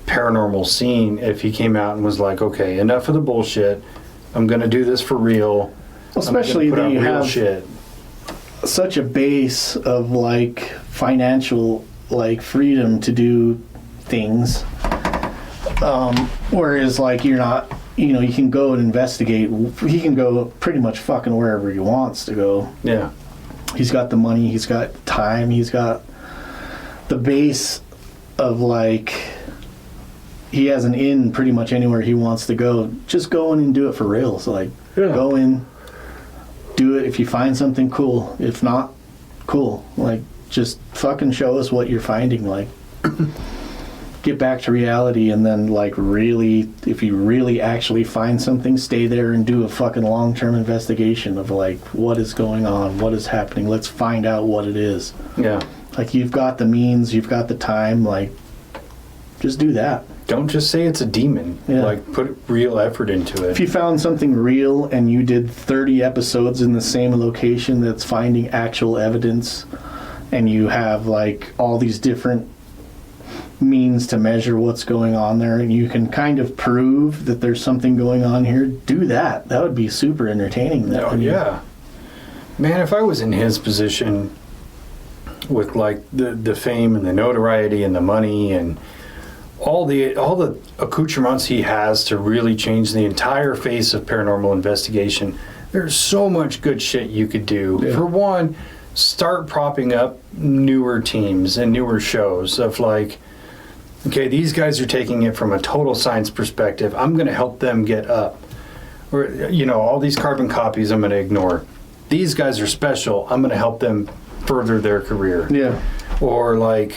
paranormal scene, if he came out and was like, okay, enough of the bullshit. I'm going to do this for real. Especially that you have such a base of like financial like freedom to do things. Whereas like you're not, you know, you can go and investigate. He can go pretty much fucking wherever he wants to go. Yeah. He's got the money, he's got time, he's got the base of like, he has an in pretty much anywhere he wants to go. Just go in and do it for real. So like, go in, do it. If you find something, cool. If not, cool. Like, just fucking show us what you're finding. Like, get back to reality, and then like really, if you really actually find something, stay there and do a fucking long-term investigation of like what is going on, what is happening. Let's find out what it is. Yeah. Like, you've got the means, you've got the time. Like, just do that. Don't just say it's a demon. Yeah. Like, put real effort into it. If you found something real and you did 30 episodes in the same location that's finding actual evidence, and you have like all these different means to measure what's going on there, and you can kind of prove that there's something going on here, do that. That would be super entertaining. Oh, yeah. Man, if I was in his position with like the fame and the notoriety and the money and all the accoutrements he has to really change the entire face of paranormal investigation, there's so much good shit you could do. Yeah. For one, start propping up newer teams and newer shows of like, okay, these guys are taking it from a total science perspective. I'm going to help them get up. Or, you know, all these carbon copies I'm going to ignore. These guys are special. I'm going to help them further their career. Yeah. Or like,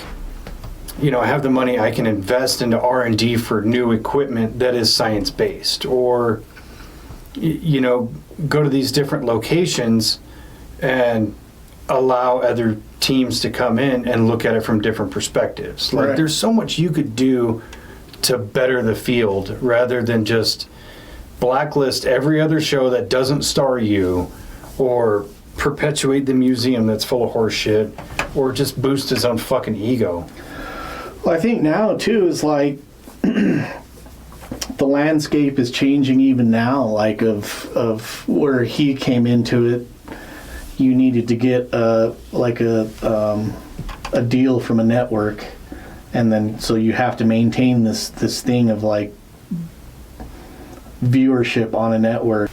you know, I have the money, I can invest into R&D for new equipment that is science-based. Or, you know, go to these different locations and allow other teams to come in and look at it from different perspectives. Like, right. There's so much you could do to better the field rather than just blacklist every other show that doesn't star you, or perpetuate the museum that's full of horse shit, or just boost his own fucking ego. Well, I think now too is like the landscape is changing even now. Like of where he came into it, you needed to get a deal from a network, and then so you have to maintain this thing of like viewership on a network.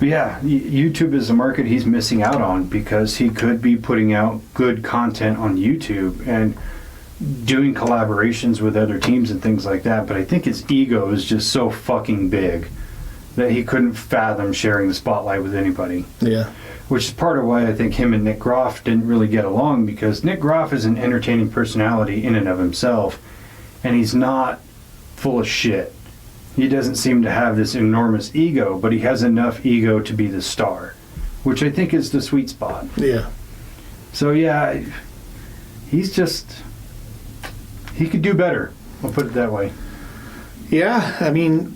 Yeah, YouTube is a market he's missing out on, because he could be putting out good content on YouTube and doing collaborations with other teams and things like that, but I think his ego is just so fucking big that he couldn't fathom sharing the spotlight with anybody. Yeah. Which is part of why I think him and Nick Groff didn't really get along, because Nick Groff is an entertaining personality in and of himself, and he's not full of shit. He doesn't seem to have this enormous ego, but he has enough ego to be the star, which I think is the sweet spot. Yeah. So yeah, he's just, he could do better. I'll put it that way. Yeah, I mean,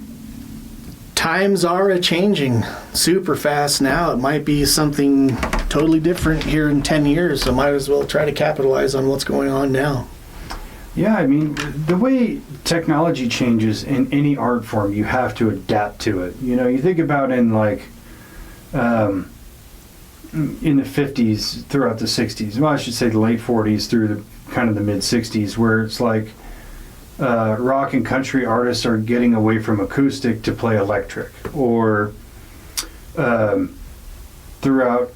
times are a-changing super fast now. It might be something totally different here in 10 years, so might as well try to capitalize on what's going on now. Yeah, I mean, the way technology changes in any art form, you have to adapt to it. You know, you think about in like, in the 50s, throughout the 60s, well, I should say the late 40s through the kind of the mid 60s, where it's like rock and country artists are getting away from acoustic to play electric, or throughout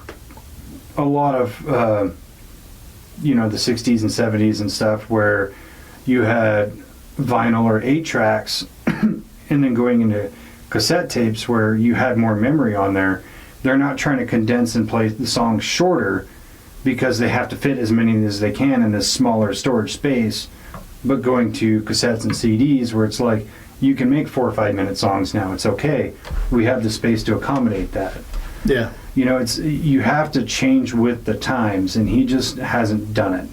a lot of, you know, the 60s and 70s and stuff, where you had vinyl or 8-tracks and then going into cassette tapes where you had more memory on there. They're not trying to condense and play the songs shorter because they have to fit as many as they can in this smaller storage space, but going to cassettes and CDs where it's like, you can make 4 or 5 minute songs now, it's okay. We have the space to accommodate that. Yeah. You know, it's, you have to change with the times, and he just hasn't done it.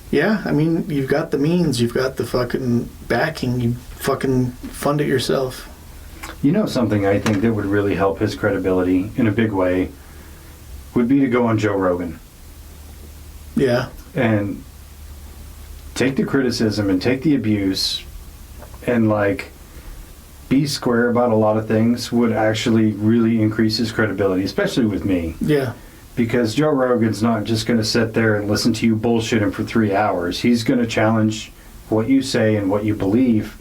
Yeah, I mean, you've got the means, you've got the fucking backing, you fucking fund it yourself. You know, something I think that would really help his credibility in a big way would be to go on Joe Rogan. Yeah. And take the criticism and take the abuse and, like, be square about a lot of things would actually really increase his credibility, especially with me. Yeah. Because Joe Rogan's not just going to sit there and listen to you bullshit him for 3 hours. He's going to challenge what you say and what you believe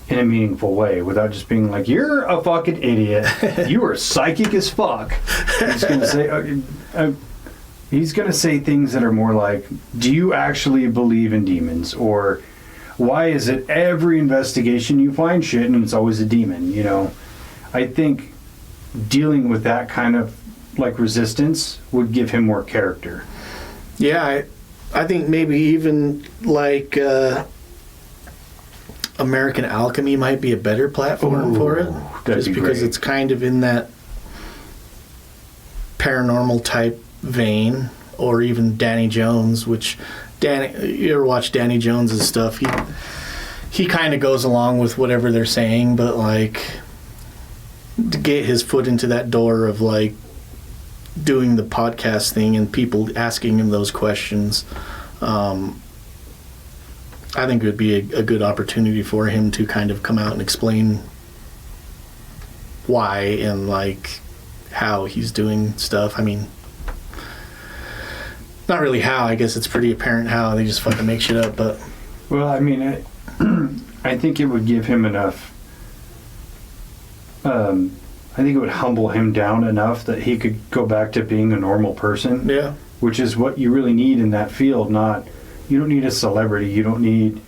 in a meaningful way without just being like, you're a fucking idiot. You are psychic as fuck. He's going to say things that are more like, do you actually believe in demons? Or why is it every investigation you find shit and it's always a demon? You know, I think dealing with that kind of like resistance would give him more character. Yeah, I think maybe even like American Alchemy might be a better platform for it. Just because great. it's kind of in that paranormal type vein, or even Danny Jones, which you ever watch Danny Jones's stuff? He kind of goes along with whatever they're saying, but like to get his foot into that door of like doing the podcast thing and people asking him those questions, I think it would be a good opportunity for him to kind of come out and explain why and like how he's doing stuff. I mean, not really how. I guess it's pretty apparent how. They just fucking make shit up. But well, I mean, I think it would give him enough. I think it would humble him down enough that he could go back to being a normal person. yeah, Which is what you really need in that field. You don't need a celebrity. You don't need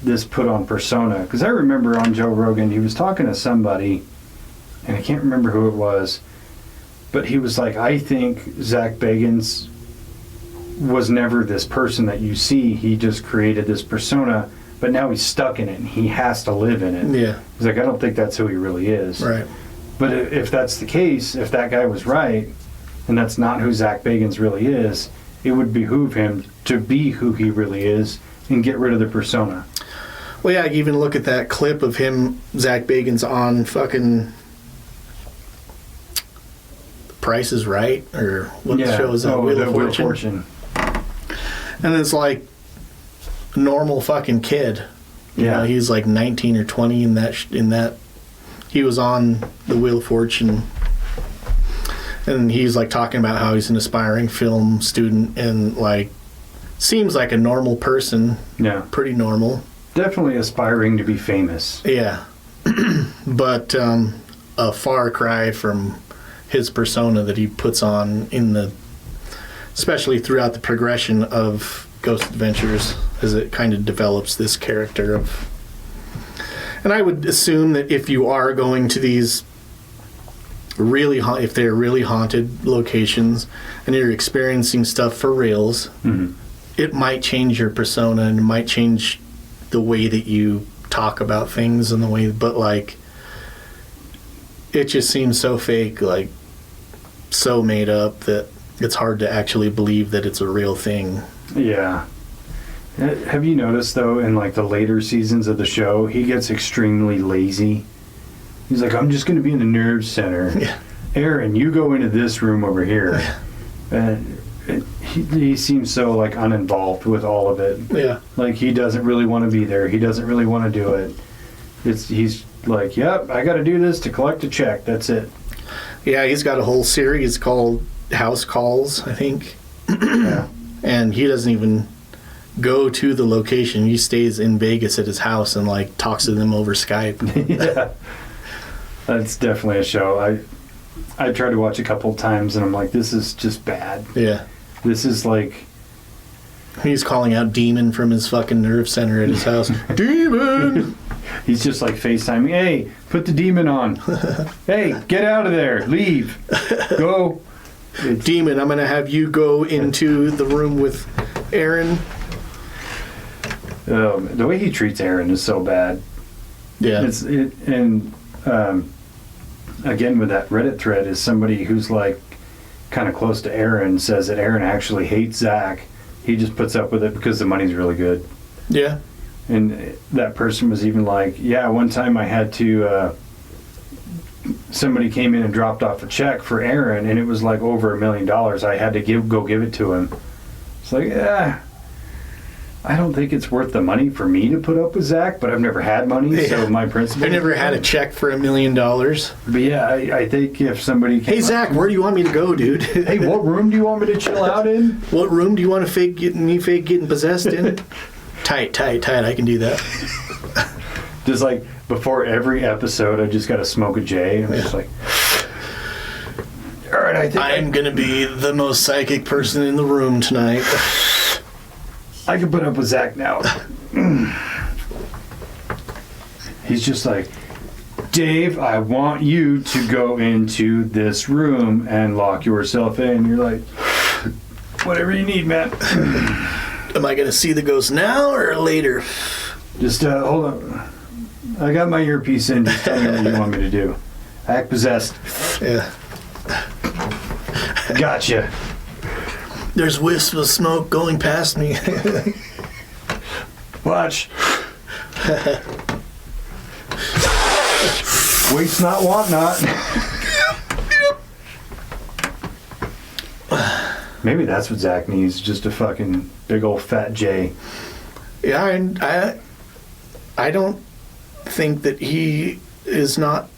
this put on persona. Because I remember on Joe Rogan, he was talking to somebody, and I can't remember who it was, but he was like, I think Zach Bagans was never this person that you see. He just created this persona, but now he's stuck in it and he has to live in it. yeah, He's like, I don't think that's who he really is. right. But if that's the case, if that guy was right, and that's not who Zach Bagans really is, it would behoove him to be who he really is and get rid of the persona. Well, yeah, even look at that clip of him, Zach Bagans, on fucking Price is Right, or what show is that? Wheel of Fortune. And it's like a normal fucking kid. You know, he's like 19 or 20 in that. He was on the Wheel of Fortune, and he's like talking about how he's an aspiring film student and like seems like a normal person. Yeah. Pretty normal. Definitely aspiring to be famous. Yeah. But a far cry from his persona that he puts on especially throughout the progression of Ghost Adventures, as it kind of develops this character of. And I would assume that if you are going to these if they're really haunted locations and you're experiencing stuff for reals, it might change your persona and it might change the way that you talk about things and the way, but like, it just seems so fake, like so made up that it's hard to actually believe that it's a real thing. Yeah. Have you noticed, though, in like the later seasons of the show, he gets extremely lazy? He's like, I'm just going to be in the nerd center. Yeah. Aaron, you go into this room over here. And he seems so like uninvolved with all of it. Yeah. Like he doesn't really want to be there. He doesn't really want to do it. He's like, yep, I got to do this to collect a check. That's it. Yeah, he's got a whole series called House Calls, I think. Yeah. And he doesn't even go to the location. He stays in Vegas at his house and like talks to them over Skype. Yeah. That's definitely a show. I tried to watch a couple times and I'm like, this is just bad. Yeah. This is like... He's calling out Demon from his fucking nerve center at his house. Demon! He's just like FaceTiming, hey, put the demon on. Hey, get out of there. Leave. Go. Demon, I'm going to have you go into the room with Aaron. The way he treats Aaron is so bad. Yeah. Again, with that Reddit thread, is somebody who's like kind of close to Aaron says that Aaron actually hates Zach he just puts up with it because the money's really good. Yeah. And that person was even like, yeah, one time I had to, somebody came in and dropped off a check for Aaron, and it was like over $1 million. I had to go give it to him. It's like, yeah, I don't think it's worth the money for me to put up with Zach, but I've never had money, so my principle. I never had a check for $1 million. But yeah, I think if somebody came Hey, Zach, where do you want me to go, dude? Hey, what room do you want me to chill out in? What room do you want to fake getting possessed in? Tight. I can do that. Just like before every episode, I just got to smoke a J. I'm just like, all right, I think I'm going to be the most psychic person in the room tonight. I can put up with Zach now. He's just like, Dave, I want you to go into this room and lock yourself in. You're like, whatever you need, man. Am I going to see the ghost now or later? Just hold on. I got my earpiece in. Just tell me what you want me to do. Act possessed. Yeah. Gotcha. There's wisps of smoke going past me. Watch. Waste not, want not. Maybe that's what Zach needs, just a fucking big old fat J. Yeah, I don't think that he is not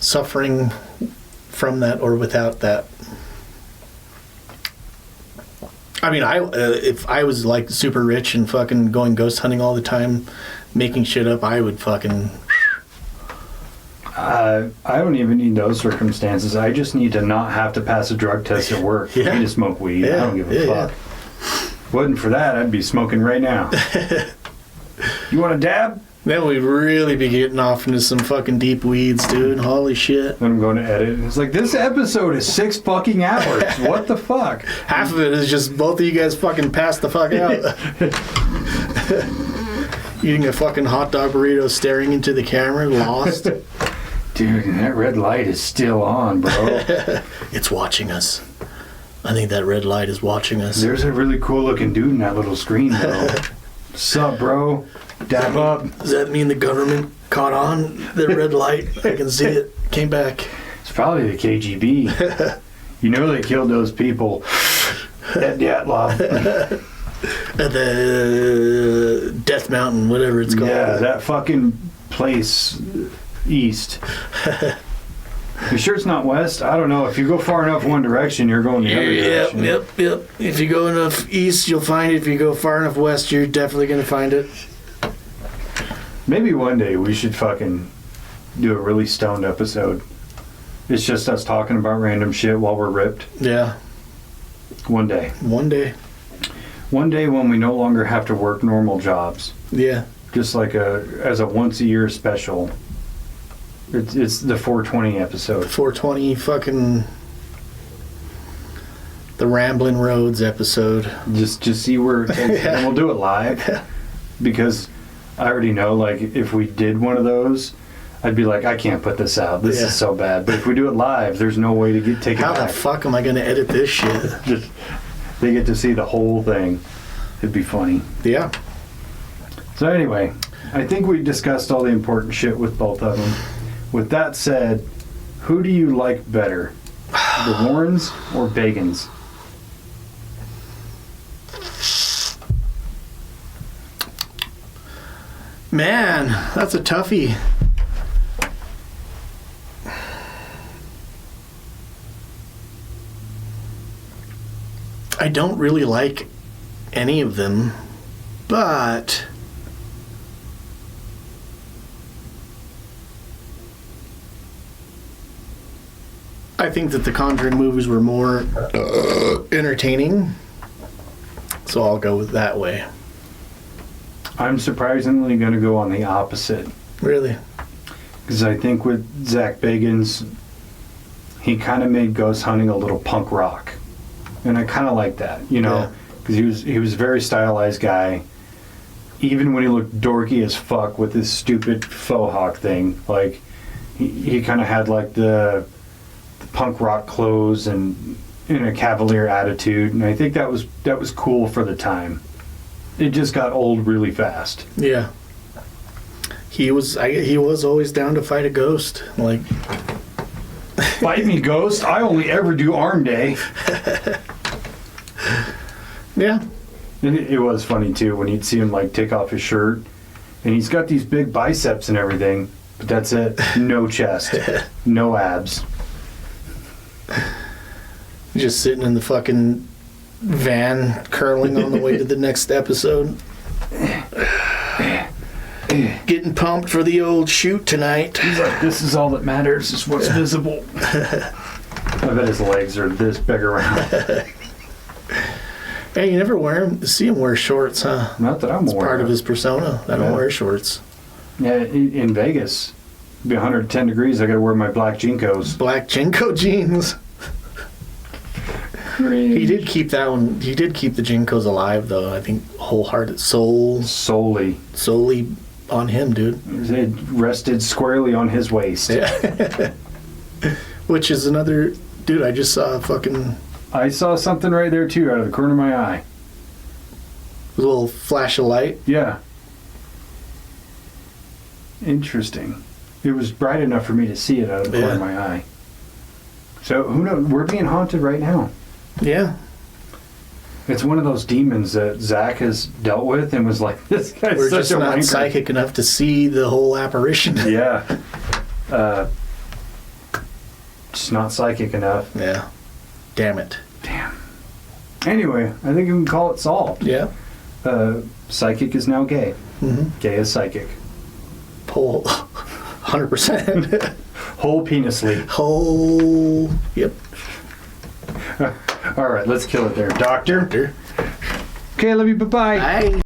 suffering from that or without that. I mean, if I was like super rich and fucking going ghost hunting all the time, making shit up, I would fucking... I don't even need those circumstances. I just need to not have to pass a drug test at work. Yeah. I need to smoke weed. Yeah. I don't give a fuck. Wasn't for that, I'd be smoking right now. You want a dab? Then we'd really be getting off into some fucking deep weeds, dude. Holy shit. Then I'm going to edit. It's like, this episode is 6 fucking hours. What the fuck? Half of it is just both of you guys fucking passed the fuck out. Eating a fucking hot dog burrito, staring into the camera, lost. Dude, that red light is still on, bro. It's watching us. I think that red light is watching us. There's a really cool looking dude in that little screen, bro. Sup, bro? Dab up. Does that mean the government caught on the red light? I can see it. Came back. It's probably the KGB. You know they killed those people at Dyatlov. At the Death Mountain, whatever it's called. Yeah, that fucking place east. You sure it's not west? I don't know. If you go far enough one direction, you're going the other direction. Yep. If you go enough east, you'll find it. If you go far enough west, you're definitely going to find it. Maybe one day we should fucking do a really stoned episode. It's just us talking about random shit while we're ripped. Yeah. One day. One day. One day when we no longer have to work normal jobs. Yeah. Just like as a once a year special. It's the 420 episode. 420 fucking... The Ramblin' Roads episode. Just see where it takes. And we'll do it live. Because I already know, like, if we did one of those, I'd be like, I can't put this out. This is so bad. But if we do it live, there's no way to take it back. How the fuck am I going to edit this shit? Just, they get to see the whole thing. It'd be funny. Yeah. So anyway, I think we discussed all the important shit with both of them. With that said, who do you like better? The Warrens or Bagans? Man, that's a toughie. I don't really like any of them, but I think that the Conjuring movies were more entertaining, so I'll go with that way. I'm surprisingly going to go on the opposite. Really? Because I think with Zach Bagans, he kind of made ghost hunting a little punk rock. And I kind of like that, you know? Because he was a very stylized guy. Even when he looked dorky as fuck with his stupid faux hawk thing. Like, he kind of had like the punk rock clothes and in a cavalier attitude, and I think that was cool for the time. It just got old really fast. Yeah. He was always down to fight a ghost. Like, Fight me, ghost. I only ever do arm day. yeah. And it was funny too when you'd see him like take off his shirt, and he's got these big biceps and everything, but that's it. No chest, no abs. Just sitting in the fucking van, curling on the way to the next episode. Getting pumped for the old shoot tonight. He's like, this is all that matters, is what's visible. I bet his legs are this big around. Hey, you never see him wear shorts, huh? Not that I'm It's aware part of his persona. I don't wear shorts. Yeah, in Vegas, it'd be 110 degrees. I got to wear my black Jinkos. Black Jinko jeans. He did keep that one. He did keep the Jinkos alive, though. I think wholehearted solely on him, dude. It rested squarely on his waist. Yeah. Which is another dude. I just saw a fucking I saw something right there too, out of the corner of my eye. little flash of light. Yeah. Interesting. It was bright enough for me to see it out of the corner of my eye. So who knows? We're being haunted right now. Yeah. It's one of those demons that Zach has dealt with and was like, this guy's We're such just a not wanker. psychic enough to see the whole apparition. Yeah. Just not psychic enough. Yeah. Damn it. Damn. Anyway, I think we can call it solved. Yeah. Psychic is now gay. Mm-hmm. Gay is psychic. Whole 100%. Whole penisly. Whole. Yep. All right, let's kill it there. Doctor? Okay, I love you. Bye-bye. Bye.